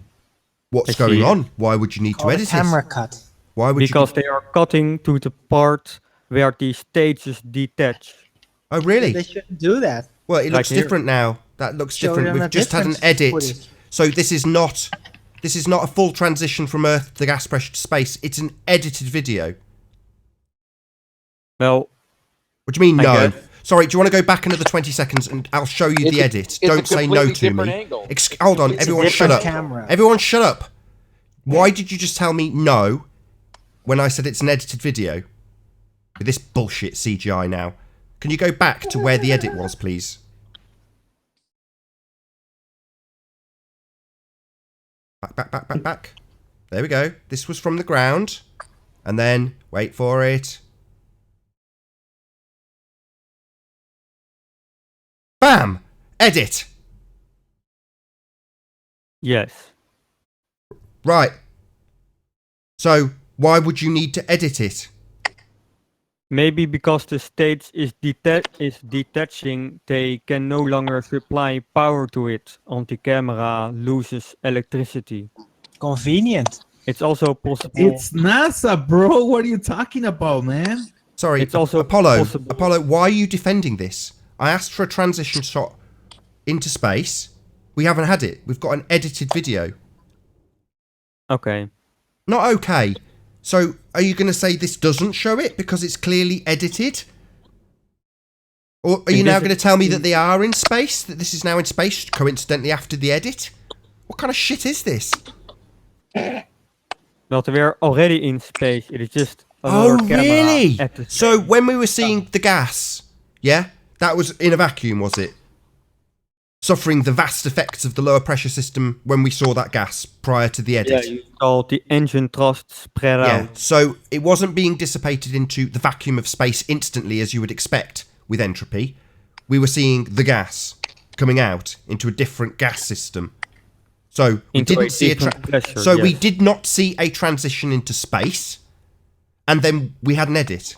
[SPEAKER 2] What's
[SPEAKER 8] I see
[SPEAKER 2] going
[SPEAKER 8] it.
[SPEAKER 2] on? Why would you need to
[SPEAKER 6] Called a
[SPEAKER 2] edit
[SPEAKER 6] camera
[SPEAKER 2] it?
[SPEAKER 6] cut.
[SPEAKER 2] Why would
[SPEAKER 8] Because
[SPEAKER 2] you?
[SPEAKER 8] they are cutting to the part where the stages detach.
[SPEAKER 2] Oh, really?
[SPEAKER 6] They shouldn't do that.
[SPEAKER 2] Well, it looks
[SPEAKER 8] Like here.
[SPEAKER 2] different now. That looks
[SPEAKER 6] Show
[SPEAKER 2] different.
[SPEAKER 6] them
[SPEAKER 2] We've
[SPEAKER 6] a
[SPEAKER 2] just had an
[SPEAKER 6] different
[SPEAKER 2] edit.
[SPEAKER 6] footage.
[SPEAKER 2] So this is not a full transition from Earth to gas pressure to space. It's an edited video.
[SPEAKER 8] Well,
[SPEAKER 2] What do you mean,
[SPEAKER 8] I
[SPEAKER 2] no?
[SPEAKER 8] guess.
[SPEAKER 2] Sorry, do you want to go back another 20 seconds and I'll show you the edit?
[SPEAKER 9] it's a
[SPEAKER 2] Don't say no
[SPEAKER 9] completely
[SPEAKER 2] to
[SPEAKER 9] different
[SPEAKER 2] me.
[SPEAKER 9] angle.
[SPEAKER 2] Hold on,
[SPEAKER 6] It's a
[SPEAKER 2] everyone shut
[SPEAKER 6] different
[SPEAKER 2] up.
[SPEAKER 6] camera.
[SPEAKER 2] Everyone shut up. Why did you just tell me no when I said it's an edited video? With this bullshit CGI now. Can you go back to where the edit was, please? Back. There we go. This was from the ground. And then, wait for it. Bam! Edit.
[SPEAKER 8] Yes.
[SPEAKER 2] Right. So, why would you need to edit it?
[SPEAKER 8] Maybe because the stage is detaching, they can no longer supply power to it, and the camera loses electricity.
[SPEAKER 6] Convenient.
[SPEAKER 8] It's also possible.
[SPEAKER 1] It's NASA, bro. What are you talking about, man?
[SPEAKER 2] Sorry,
[SPEAKER 8] It's also
[SPEAKER 2] Apollo.
[SPEAKER 8] possible.
[SPEAKER 2] Apollo, why are you defending this? I asked for a transition shot into space. We haven't had it. We've got an edited video.
[SPEAKER 8] Okay.
[SPEAKER 2] Not okay. So, are you going to say this doesn't show it because it's clearly edited? Or are you now going to tell me that they are in space? That this is now in space, coincidentally after the edit? What kind of shit is this?
[SPEAKER 8] Well, we're already in space. It is just another camera
[SPEAKER 2] Really?
[SPEAKER 8] at the
[SPEAKER 2] So, when we were seeing the gas, yeah? That was in a vacuum, was it? Suffering the vast effects of the lower pressure system when we saw that gas prior to the edit.
[SPEAKER 8] Yeah, you saw the engine thrust spread
[SPEAKER 2] Yeah,
[SPEAKER 8] out.
[SPEAKER 2] so it wasn't being dissipated into the vacuum of space instantly as you would expect with entropy. We were seeing the gas coming out into a different gas system. So we
[SPEAKER 8] Into
[SPEAKER 2] didn't
[SPEAKER 8] a
[SPEAKER 2] see
[SPEAKER 8] different pressure,
[SPEAKER 2] so we
[SPEAKER 8] yes.
[SPEAKER 2] did not see a transition into space, and then we had an edit.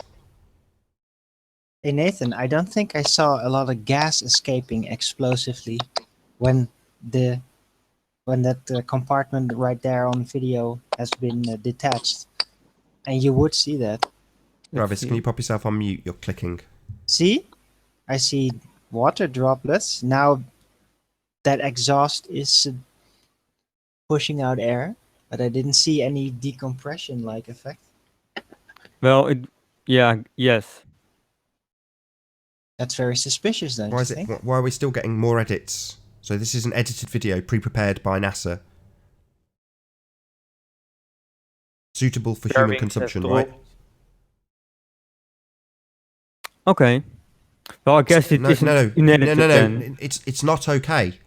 [SPEAKER 6] Hey Nathan, I don't think I saw a lot of gas escaping explosively when that compartment right there on video has been detached, and you would see that.
[SPEAKER 2] Travis, can you pop yourself on mute? You're clicking.
[SPEAKER 6] See, I see water droplets. Now that exhaust is pushing out air, but I didn't see any decompression-like effect.
[SPEAKER 8] Well, yes.
[SPEAKER 6] That's very suspicious, don't
[SPEAKER 2] Why
[SPEAKER 6] you
[SPEAKER 2] is it?
[SPEAKER 6] think?
[SPEAKER 2] Why are we still getting more edits? So this is an edited video pre-prepared by NASA, suitable for human consumption, right?
[SPEAKER 8] Okay. Well, I guess it isn't inedited then.
[SPEAKER 2] It's not okay.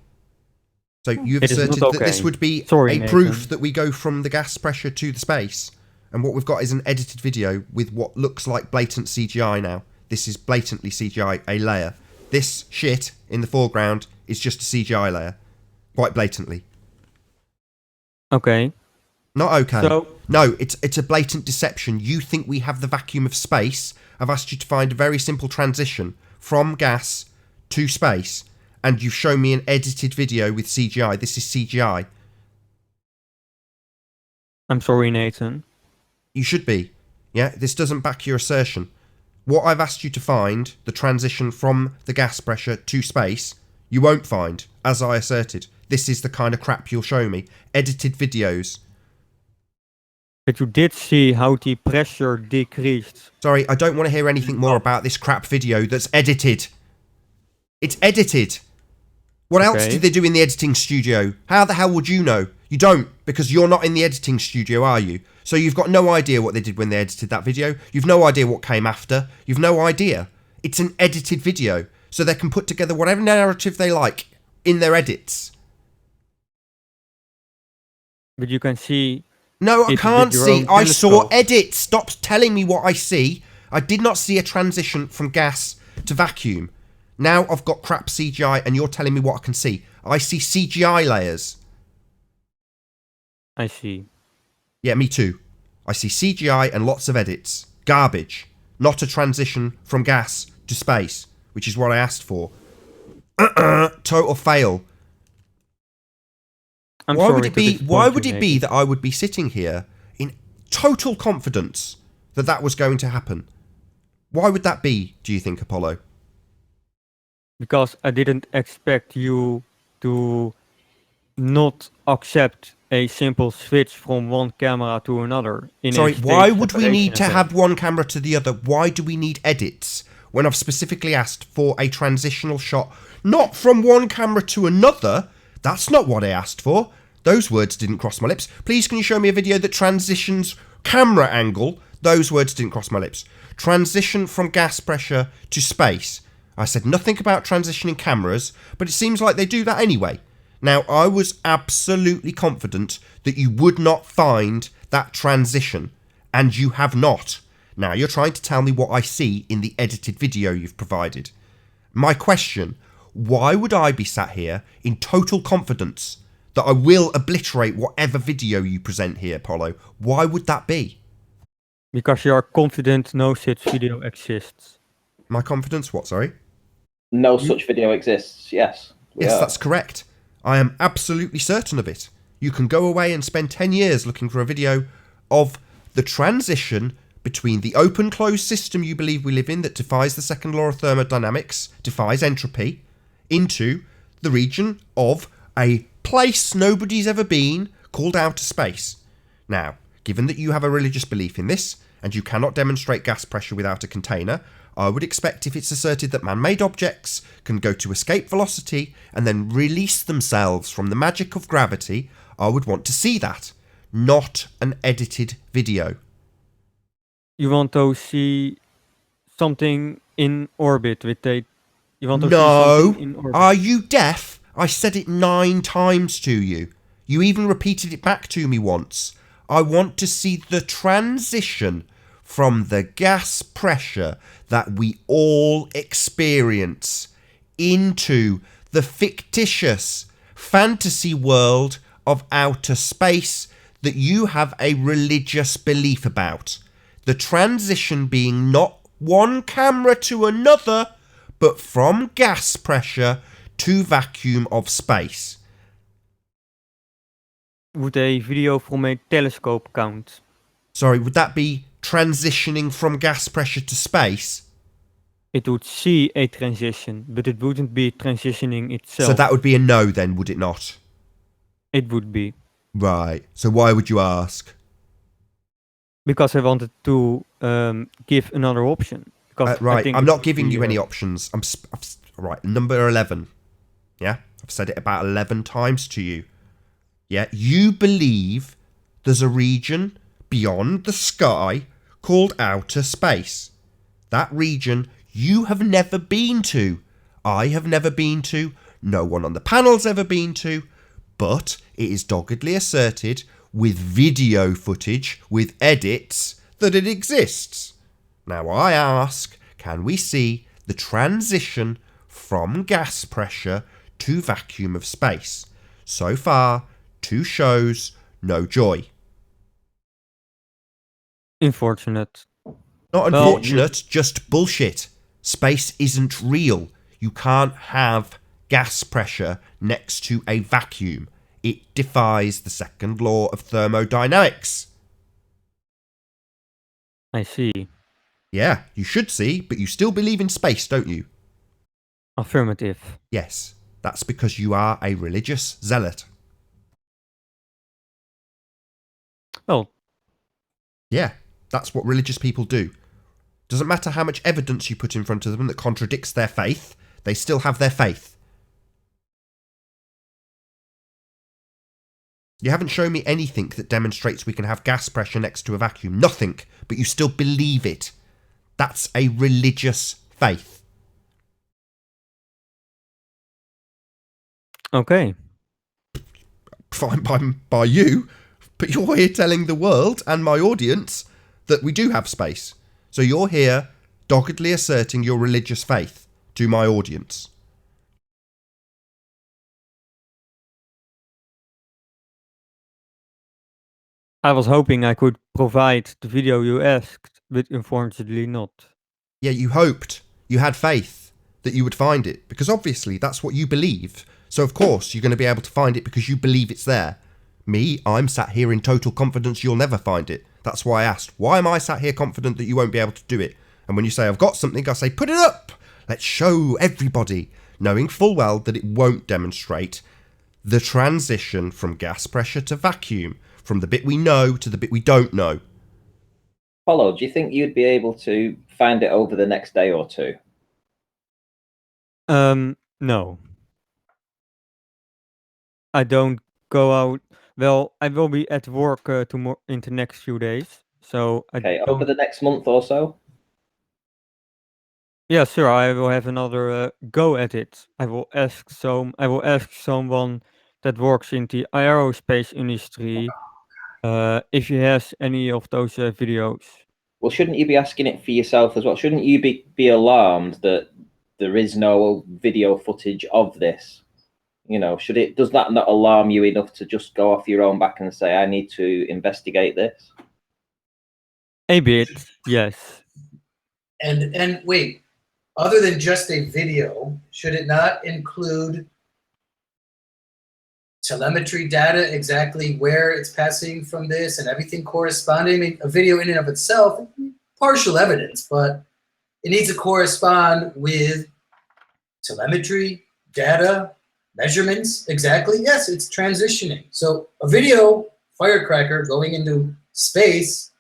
[SPEAKER 2] So you've
[SPEAKER 8] It is not
[SPEAKER 2] asserted that
[SPEAKER 8] okay.
[SPEAKER 2] this would be
[SPEAKER 8] Sorry,
[SPEAKER 2] a proof
[SPEAKER 8] Nathan.
[SPEAKER 2] that we go from the gas pressure to the space, and what we've got is an edited video with what looks like blatant CGI now. This is blatantly CGI, a layer. This shit in the foreground is just a CGI layer, quite blatantly.
[SPEAKER 8] Okay.
[SPEAKER 2] Not okay.
[SPEAKER 8] So-
[SPEAKER 2] No, it's a blatant deception. You think we have the vacuum of space. I've asked you to find a very simple transition from gas to space, and you've shown me an edited video with CGI. This is CGI.
[SPEAKER 8] I'm sorry, Nathan.
[SPEAKER 2] You should be. Yeah, this doesn't back your assertion. What I've asked you to find, the transition from the gas pressure to space, you won't find, as I asserted. This is the kind of crap you'll show me. Edited videos.
[SPEAKER 8] But you did see how the pressure decreased.
[SPEAKER 2] Sorry, I don't want to hear anything more about this crap video that's edited. It's edited. What else
[SPEAKER 8] Okay.
[SPEAKER 2] did they do in the editing studio? How the hell would you know? You don't, because you're not in the editing studio, are you? So you've got no idea what they did when they edited that video. You've no idea what came after. You've no idea. It's an edited video, so they can put together whatever narrative they like in their edits.
[SPEAKER 8] But you can see...
[SPEAKER 2] No, I
[SPEAKER 8] It's
[SPEAKER 2] can't
[SPEAKER 8] with your
[SPEAKER 2] see.
[SPEAKER 8] own
[SPEAKER 2] I saw
[SPEAKER 8] telescope.
[SPEAKER 2] edits. Stop telling me what I see. I did not see a transition from gas to vacuum. Now I've got crap CGI and you're telling me what I can see. I see CGI layers.
[SPEAKER 8] I see.
[SPEAKER 2] Yeah, me too. I see CGI and lots of edits. Garbage. Not a transition from gas to space, which is what I asked for. Total fail.
[SPEAKER 8] I'm
[SPEAKER 2] Why
[SPEAKER 8] sorry
[SPEAKER 2] would it
[SPEAKER 8] to
[SPEAKER 2] be?
[SPEAKER 8] disappoint
[SPEAKER 2] Why
[SPEAKER 8] you,
[SPEAKER 2] would it be
[SPEAKER 8] Nathan.
[SPEAKER 2] that I would be sitting here in total confidence that that was going to happen? Why would that be? Do you think, Apollo?
[SPEAKER 8] Because I didn't expect you to not accept a simple switch from one camera to another.
[SPEAKER 2] Sorry, why would we need to have one camera to the other? Why do we need edits when I've specifically asked for a transitional shot, not from one camera to another? That's not what I asked for. Those words didn't cross my lips. Please, can you show me a video that transitions camera angle? Those words didn't cross my lips. Transition from gas pressure to space. I said nothing about transitioning cameras, but it seems like they do that anyway. Now, I was absolutely confident that you would not find that transition, and you have not. Now, you're trying to tell me what I see in the edited video you've provided. My question, why would I be sat here in total confidence that I will obliterate whatever video you present here, Polo? Why would that be?
[SPEAKER 8] Because you are confident no such video exists.
[SPEAKER 2] My confidence? What, sorry?
[SPEAKER 3] No such video exists. Yes.
[SPEAKER 2] Yes, that's correct. I am absolutely certain of it. You can go away and spend 10 years looking for a video of the transition between the open-closed system you believe we live in that defies the second law of thermodynamics, defies entropy, into the region of a place nobody's ever been called outer space. Now, given that you have a religious belief in this, and you cannot demonstrate gas pressure without a container, I would expect if it's asserted that man-made objects can go to escape velocity and then release themselves from the magic of gravity, I would want to see that, not an edited video.
[SPEAKER 8] You want to see something in orbit with a... You want to see
[SPEAKER 2] No!
[SPEAKER 8] something in orbit.
[SPEAKER 2] Are you deaf? I said it 9 times to you. You even repeated it back to me once. I want to see the transition from the gas pressure that we all experience into the fictitious fantasy world of outer space that you have a religious belief about. The transition being not one camera to another, but from gas pressure to vacuum of space.
[SPEAKER 8] Would a video from a telescope count?
[SPEAKER 2] Sorry, would that be transitioning from gas pressure to space?
[SPEAKER 8] It would see a transition, but it wouldn't be transitioning itself.
[SPEAKER 2] So that would be a no then, would it not?
[SPEAKER 8] It would be.
[SPEAKER 2] Right. So why would you ask?
[SPEAKER 8] Because I wanted to give another option. Because I
[SPEAKER 2] right,
[SPEAKER 8] think
[SPEAKER 2] I'm
[SPEAKER 8] it
[SPEAKER 2] not
[SPEAKER 8] would
[SPEAKER 2] giving
[SPEAKER 8] be,
[SPEAKER 2] you any options. Right, number 11. Yeah, I've said it about 11 times to you. Yeah, you believe there's a region beyond the sky called outer space. That region you have never been to. I have never been to. No one on the panel's ever been to. But it is doggedly asserted with video footage, with edits, that it exists. Now I ask, can we see the transition from gas pressure to vacuum of space? So far, 2 shows, no joy.
[SPEAKER 8] Unfortunate.
[SPEAKER 2] Not unfortunate, just bullshit. Space isn't real. You can't have gas pressure next to a vacuum. It defies the second law of thermodynamics.
[SPEAKER 8] I see.
[SPEAKER 2] Yeah, you should see, but you still believe in space, don't you?
[SPEAKER 8] Affirmative.
[SPEAKER 2] Yes, that's because you are a religious zealot.
[SPEAKER 8] Well.
[SPEAKER 2] Yeah, that's what religious people do. Doesn't matter how much evidence you put in front of them that contradicts their faith, they still have their faith. You haven't shown me anything that demonstrates we can have gas pressure next to a vacuum. Nothing, but you still believe it. That's a religious faith.
[SPEAKER 8] Okay.
[SPEAKER 2] Fine by you, but you're here telling the world and my audience that we do have space. So you're here doggedly asserting your religious faith to my audience.
[SPEAKER 8] I was hoping I could provide the video you asked, but unfortunately not.
[SPEAKER 2] Yeah, you hoped, you had faith that you would find it, because obviously that's what you believe. So of course you're going to be able to find it because you believe it's there. Me, I'm sat here in total confidence you'll never find it. That's why I asked, why am I sat here confident that you won't be able to do it? And when you say I've got something, I say put it up. Let's show everybody, knowing full well that it won't demonstrate the transition from gas pressure to vacuum, from the bit we know to the bit we don't know.
[SPEAKER 3] Apollo, do you think you'd be able to find it over the next day or two?
[SPEAKER 8] No. I don't go out. Well, I will be at work tomorrow in the next few days. So
[SPEAKER 3] okay, over the next month or so?
[SPEAKER 8] Yeah, sure. I will have another go at it. I will ask someone that works in the aerospace industry if he has any of those videos.
[SPEAKER 3] Well, shouldn't you be asking it for yourself as well? Shouldn't you be alarmed that there is no video footage of this. Does that not alarm you enough to just go off your own back and say, I need to investigate this?
[SPEAKER 8] A bit, yes.
[SPEAKER 11] And wait, other than just a video, should it not include telemetry data, exactly where it's passing from this and everything corresponding? I mean, a video in and of itself, partial evidence, but it needs to correspond with telemetry, data, measurements, exactly. Yes, it's transitioning. So a video firecracker going into space,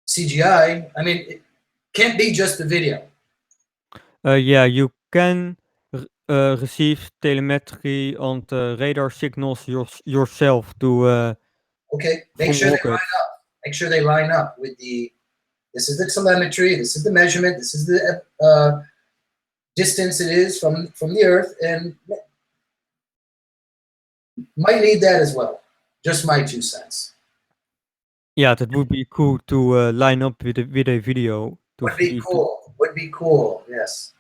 [SPEAKER 11] CGI, I mean, it can't be just a video.
[SPEAKER 8] Yeah, you can receive telemetry on the radar signals yourself to
[SPEAKER 11] Okay, make
[SPEAKER 8] from
[SPEAKER 11] sure they line
[SPEAKER 8] rockets.
[SPEAKER 11] up. Make sure they line up with this is the telemetry, this is the measurement, this is the distance it is from the Earth, and might need that as well. Just my 2 cents.
[SPEAKER 8] Yeah, that would be cool to line up with a video.
[SPEAKER 11] Would be cool. Would be cool. Yes.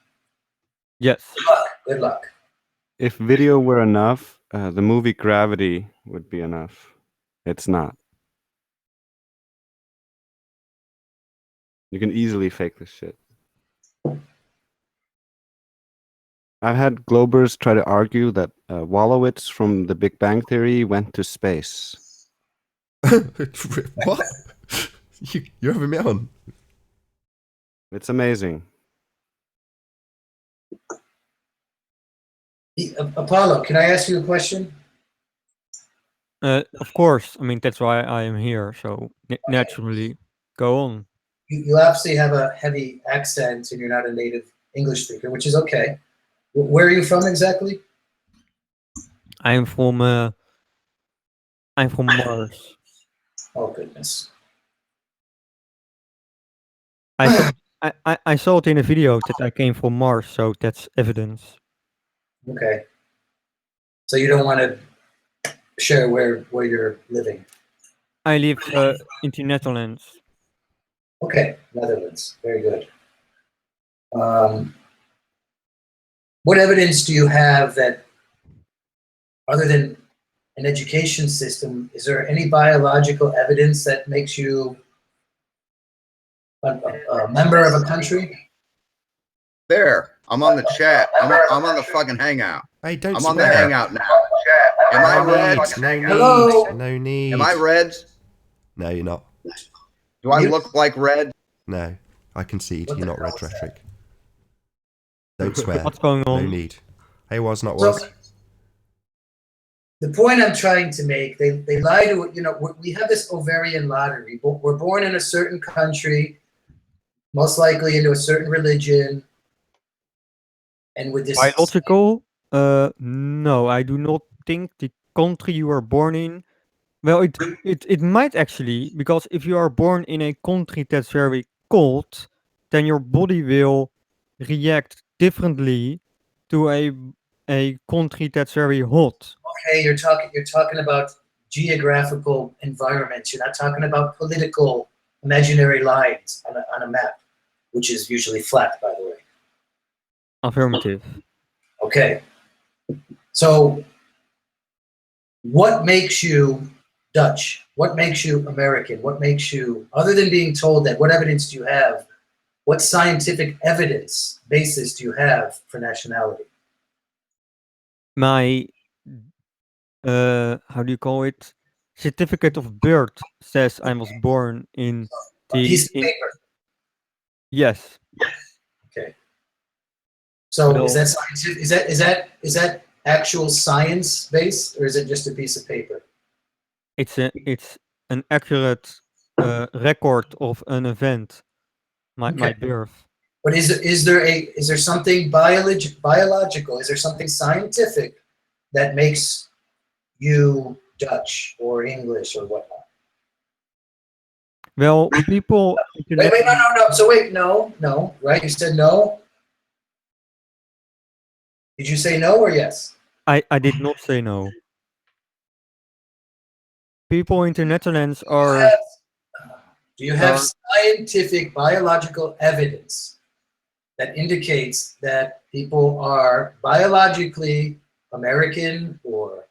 [SPEAKER 8] Yes.
[SPEAKER 11] Good luck. Good luck.
[SPEAKER 5] If video were enough, the movie Gravity would be enough. It's not. You can easily fake this shit. I've had Globers try to argue that Wolowitz from The Big Bang Theory went to space.
[SPEAKER 2] What? You're having me on?
[SPEAKER 5] It's amazing.
[SPEAKER 11] Apollo, can I ask you a question?
[SPEAKER 8] Of course. I mean, that's why I am here. So naturally, go on.
[SPEAKER 11] You obviously have a heavy accent and you're not a native English speaker, which is okay. Where are you from exactly?
[SPEAKER 8] I'm from Mars.
[SPEAKER 11] Oh goodness.
[SPEAKER 8] I saw it in a video that I came from Mars, so that's evidence.
[SPEAKER 11] Okay. So you don't want to share where you're living?
[SPEAKER 8] I live in the Netherlands.
[SPEAKER 11] Okay, Netherlands. Very good. What evidence do you have that, other than an education system, is there any biological evidence that makes you a member of a country?
[SPEAKER 12] There, I'm on the chat. I'm on the fucking hangout.
[SPEAKER 2] Hey, don't
[SPEAKER 12] I'm
[SPEAKER 2] swear.
[SPEAKER 12] on the hangout now. Am I red?
[SPEAKER 11] Hello?
[SPEAKER 2] No need.
[SPEAKER 12] Am I red?
[SPEAKER 2] No, you're not.
[SPEAKER 12] Do I look like red?
[SPEAKER 2] No, I concede. You're not red rhetoric. Don't swear.
[SPEAKER 8] What's going on?
[SPEAKER 2] No need. Hey, was not was.
[SPEAKER 11] So, the point I'm trying to make, they lie to, we have this ovarian lottery. We're born in a certain country, most likely into a certain religion, and with this
[SPEAKER 8] Biological? No, I do not think the country you are born in. Well, it might actually, because if you are born in a country that's very cold, then your body will react differently to a country that's very hot.
[SPEAKER 11] Okay, you're talking about geographical environments. You're not talking about political imaginary lines on a map, which is usually flat, by the way.
[SPEAKER 8] Affirmative.
[SPEAKER 11] Okay. So what makes you Dutch? What makes you American? What makes you, other than being told that, what evidence do you have? What scientific evidence basis do you have for nationality?
[SPEAKER 8] My how do you call it? Certificate of birth says I was born in
[SPEAKER 11] A piece of paper.
[SPEAKER 8] Yes.
[SPEAKER 11] Okay. So
[SPEAKER 8] Well,
[SPEAKER 11] is that scientific? Is that actual science based, or is it just a piece of paper?
[SPEAKER 8] it's an accurate record of an event. My
[SPEAKER 11] Okay.
[SPEAKER 8] birth.
[SPEAKER 11] But is there something biological? Is there something scientific that makes you Dutch or English or whatnot?
[SPEAKER 8] Well, people.
[SPEAKER 11] Wait, no. So wait, no, right? You said no. Did you say no or yes?
[SPEAKER 8] I did not say no. People in the Netherlands are.
[SPEAKER 11] Do you have scientific biological evidence that indicates that people are biologically American or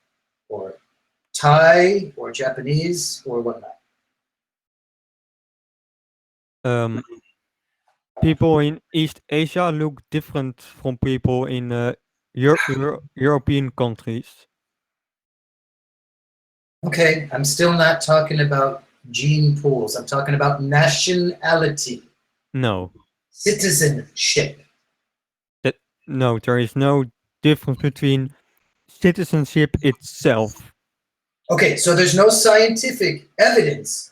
[SPEAKER 11] Thai or Japanese or whatnot?
[SPEAKER 8] People in East Asia look different from people in European countries.
[SPEAKER 11] Okay, I'm still not talking about gene pools. I'm talking about nationality.
[SPEAKER 8] No.
[SPEAKER 11] Citizenship.
[SPEAKER 8] No, there is no difference between citizenship itself.
[SPEAKER 11] Okay, so there's no scientific evidence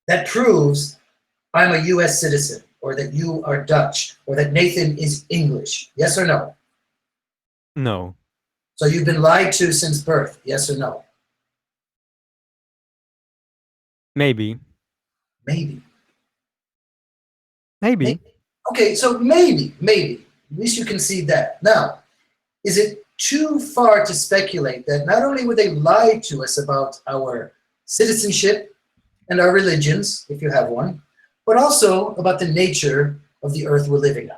[SPEAKER 11] that proves I'm a US citizen, or that you are Dutch, or that Nathan is English. Yes or no?
[SPEAKER 8] No.
[SPEAKER 11] So you've been lied to since birth. Yes or no?
[SPEAKER 8] Maybe.
[SPEAKER 11] Maybe.
[SPEAKER 8] Maybe.
[SPEAKER 11] Okay, so maybe. At least you concede that. Now, is it too far to speculate that not only would they lie to us about our citizenship and our religions, if you have one, but also about the nature of the earth we're living on?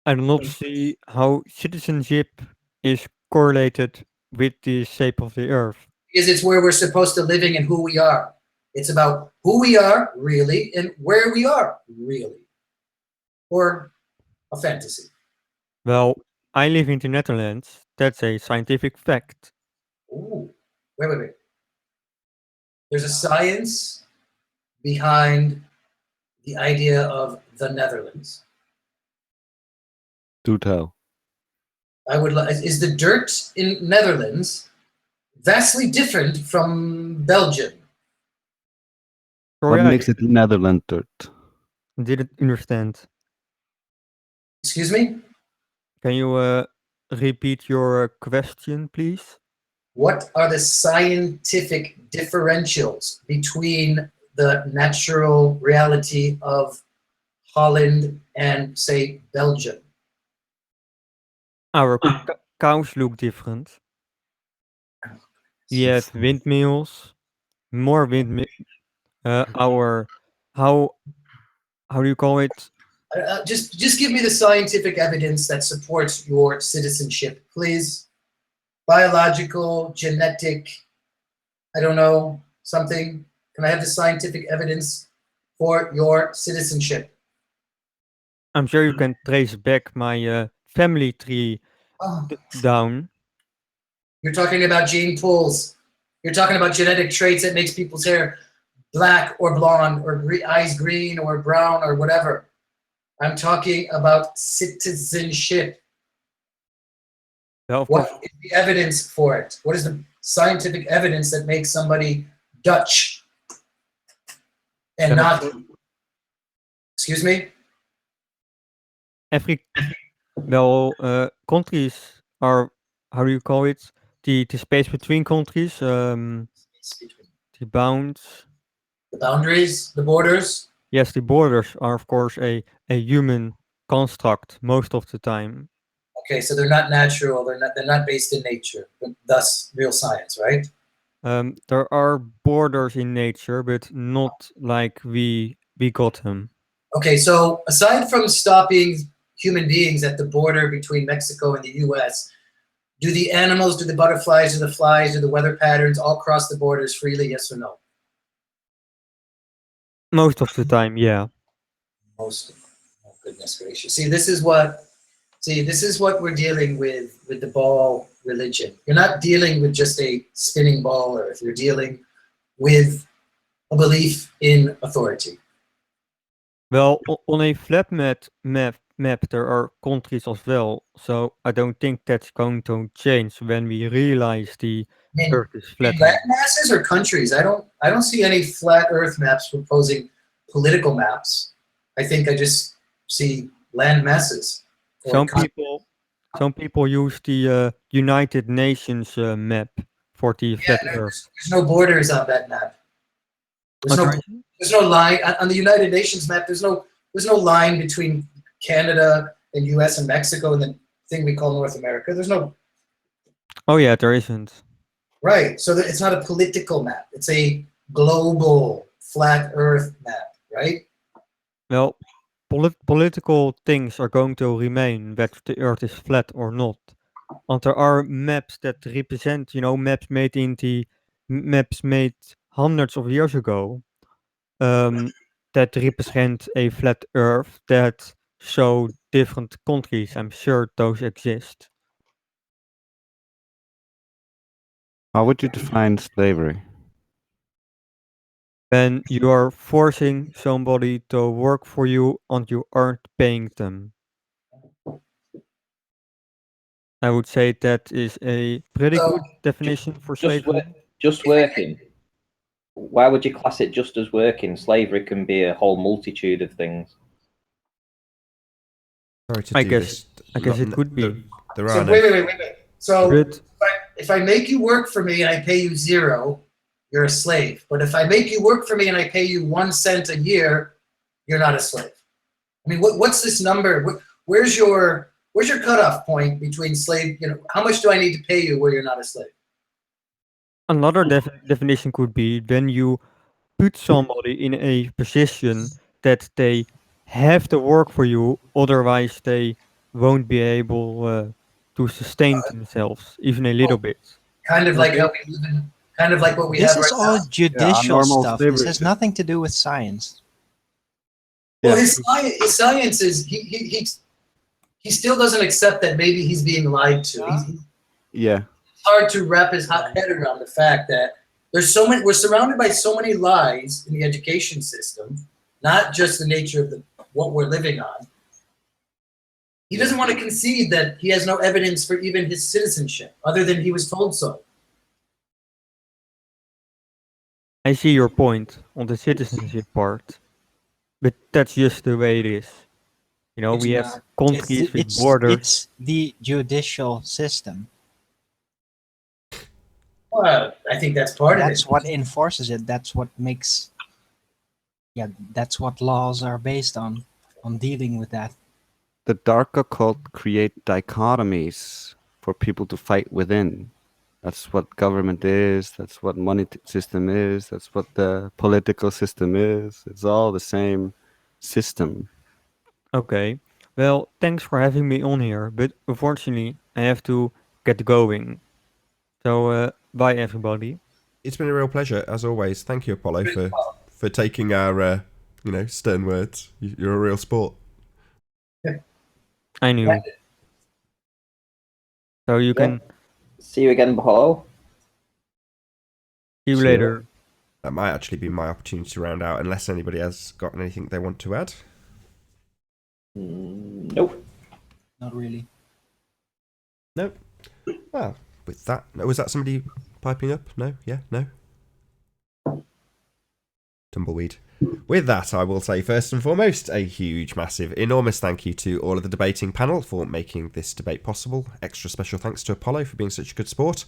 [SPEAKER 8] I do not see how citizenship is correlated with the shape of the earth.
[SPEAKER 11] Because it's where we're supposed to living and who we are. It's about who we are, really, and where we are, really. Or a fantasy.
[SPEAKER 8] Well, I live in the Netherlands. That's a scientific fact.
[SPEAKER 11] Ooh, wait. There's a science behind the idea of the Netherlands.
[SPEAKER 5] Do tell.
[SPEAKER 11] Is the dirt in Netherlands vastly different from Belgium?
[SPEAKER 5] What makes it Netherlands dirt?
[SPEAKER 8] Didn't understand.
[SPEAKER 11] Excuse me?
[SPEAKER 8] Can you repeat your question, please?
[SPEAKER 11] What are the scientific differentials between the natural reality of Holland and, say, Belgium?
[SPEAKER 8] Our cows look different. We have windmills, more windmills. How do you call it?
[SPEAKER 11] Just give me the scientific evidence that supports your citizenship, please. Biological, genetic, I don't know, something. Can I have the scientific evidence for your citizenship?
[SPEAKER 8] I'm sure you can trace back my family tree down.
[SPEAKER 11] You're talking about gene pools. You're talking about genetic traits that makes people's hair black or blonde or eyes green or brown or whatever. I'm talking about citizenship.
[SPEAKER 8] Well, of
[SPEAKER 11] what
[SPEAKER 8] course.
[SPEAKER 11] is the evidence for it? What is the scientific evidence that makes somebody Dutch and not? Excuse me?
[SPEAKER 8] Countries are, how do you call it? The space between countries, the bounds.
[SPEAKER 11] The boundaries, the borders?
[SPEAKER 8] Yes, the borders are, of course, a human construct most of the time.
[SPEAKER 11] Okay, so they're not natural. They're not based in nature. Thus, real science, right?
[SPEAKER 8] There are borders in nature, but not like we got them.
[SPEAKER 11] Okay, so aside from stopping human beings at the border between Mexico and the U.S., do the animals, do the butterflies, do the flies, do the weather patterns all cross the borders freely? Yes or no?
[SPEAKER 8] Most of the time, yeah.
[SPEAKER 11] Most of them. Oh, goodness gracious. See, this is what we're dealing with the ball religion. You're not dealing with just a spinning ball earth. You're dealing with a belief in authority.
[SPEAKER 8] Well, on a flat map, there are countries as well. So I don't think that's going to change when we realize the Earth is flat.
[SPEAKER 11] Land masses or countries? I don't see any flat Earth maps proposing political maps. I think I just see land masses.
[SPEAKER 8] Some people use the United Nations map for the flat Earth.
[SPEAKER 11] There's no borders on that map. There's no line on the United Nations map. There's no line between Canada and U.S. and Mexico and the thing we call North America. There's no.
[SPEAKER 8] Oh yeah, there isn't.
[SPEAKER 11] Right. So it's not a political map. It's a global flat Earth map, right?
[SPEAKER 8] Well, political things are going to remain, whether the Earth is flat or not. And there are maps that represent, maps made hundreds of years ago, that represent a flat Earth that show different countries. I'm sure those exist.
[SPEAKER 5] How would you define slavery?
[SPEAKER 8] When you are forcing somebody to work for you and you aren't paying them. I would say that is a pretty
[SPEAKER 11] So,
[SPEAKER 8] good definition for
[SPEAKER 3] Just
[SPEAKER 8] slavery.
[SPEAKER 3] just working. Why would you class it just as working? Slavery can be a whole multitude of things.
[SPEAKER 2] Sorry to
[SPEAKER 8] I
[SPEAKER 2] do
[SPEAKER 8] guess
[SPEAKER 2] this.
[SPEAKER 8] I guess it could be.
[SPEAKER 2] There
[SPEAKER 11] so
[SPEAKER 2] are no.
[SPEAKER 11] wait. So
[SPEAKER 8] But
[SPEAKER 11] if I make you work for me and I pay you 0, you're a slave. But if I make you work for me and I pay you 1 cent a year, you're not a slave. I mean, what's this number? Where's your cutoff point between slave? How much do I need to pay you where you're not a slave?
[SPEAKER 8] another definition could be when you put somebody in a position that they have to work for you, otherwise they won't be able to sustain themselves even a little bit.
[SPEAKER 11] Kind of like how we live in, kind of like what we
[SPEAKER 6] This
[SPEAKER 11] have
[SPEAKER 6] is
[SPEAKER 11] right
[SPEAKER 6] all
[SPEAKER 11] now.
[SPEAKER 6] judicial
[SPEAKER 5] normal
[SPEAKER 6] stuff. This
[SPEAKER 5] slavery
[SPEAKER 6] has nothing to do with science.
[SPEAKER 11] Well,
[SPEAKER 5] Yeah.
[SPEAKER 11] his science is he still doesn't accept that maybe he's being lied to.
[SPEAKER 5] Yeah.
[SPEAKER 11] It's hard to wrap his head around the fact that we're surrounded by so many lies in the education system, not just the nature of what we're living on. He doesn't want to concede that he has no evidence for even his citizenship, other than he was told so.
[SPEAKER 8] I see your point on the citizenship part, but that's just the way it is.
[SPEAKER 6] It's
[SPEAKER 8] we
[SPEAKER 6] not.
[SPEAKER 8] have countries with borders.
[SPEAKER 6] It's the judicial system.
[SPEAKER 11] Well, I think that's part of it.
[SPEAKER 6] That's what enforces it. That's what makes. Yeah, that's what laws are based on dealing with that.
[SPEAKER 5] The dark occult create dichotomies for people to fight within. That's what government is. That's what money system is. That's what the political system is. It's all the same system.
[SPEAKER 8] Okay, well, thanks for having me on here, but unfortunately, I have to get going. So, bye everybody.
[SPEAKER 2] It's been a real pleasure as always. Thank you, Apollo, for taking our stern words. You're a real sport.
[SPEAKER 8] I knew. So you can
[SPEAKER 3] See you again, Apollo.
[SPEAKER 8] see you
[SPEAKER 2] See
[SPEAKER 8] later.
[SPEAKER 2] That might actually be my opportunity to round out, unless anybody has got anything they want to add.
[SPEAKER 3] Nope.
[SPEAKER 6] Not really.
[SPEAKER 2] Nope. Well, with that, was that somebody piping up? No? Yeah? No? Tumbleweed. With that, I will say first and foremost a huge, massive, enormous thank you to all of the debating panel for making this debate possible. Extra special thanks to Apollo for being such a good sport.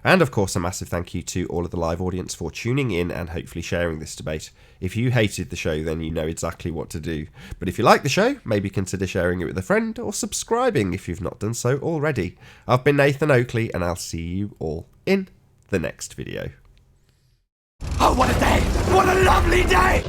[SPEAKER 2] And of course, a massive thank you to all of the live audience for tuning in and hopefully sharing this debate. If you hated the show, then you know exactly what to do. But if you like the show, maybe consider sharing it with a friend or subscribing if you've not done so already. I've been Nathan Oakley, and I'll see you all in the next video.
[SPEAKER 13] Oh, what a day! What a lovely day!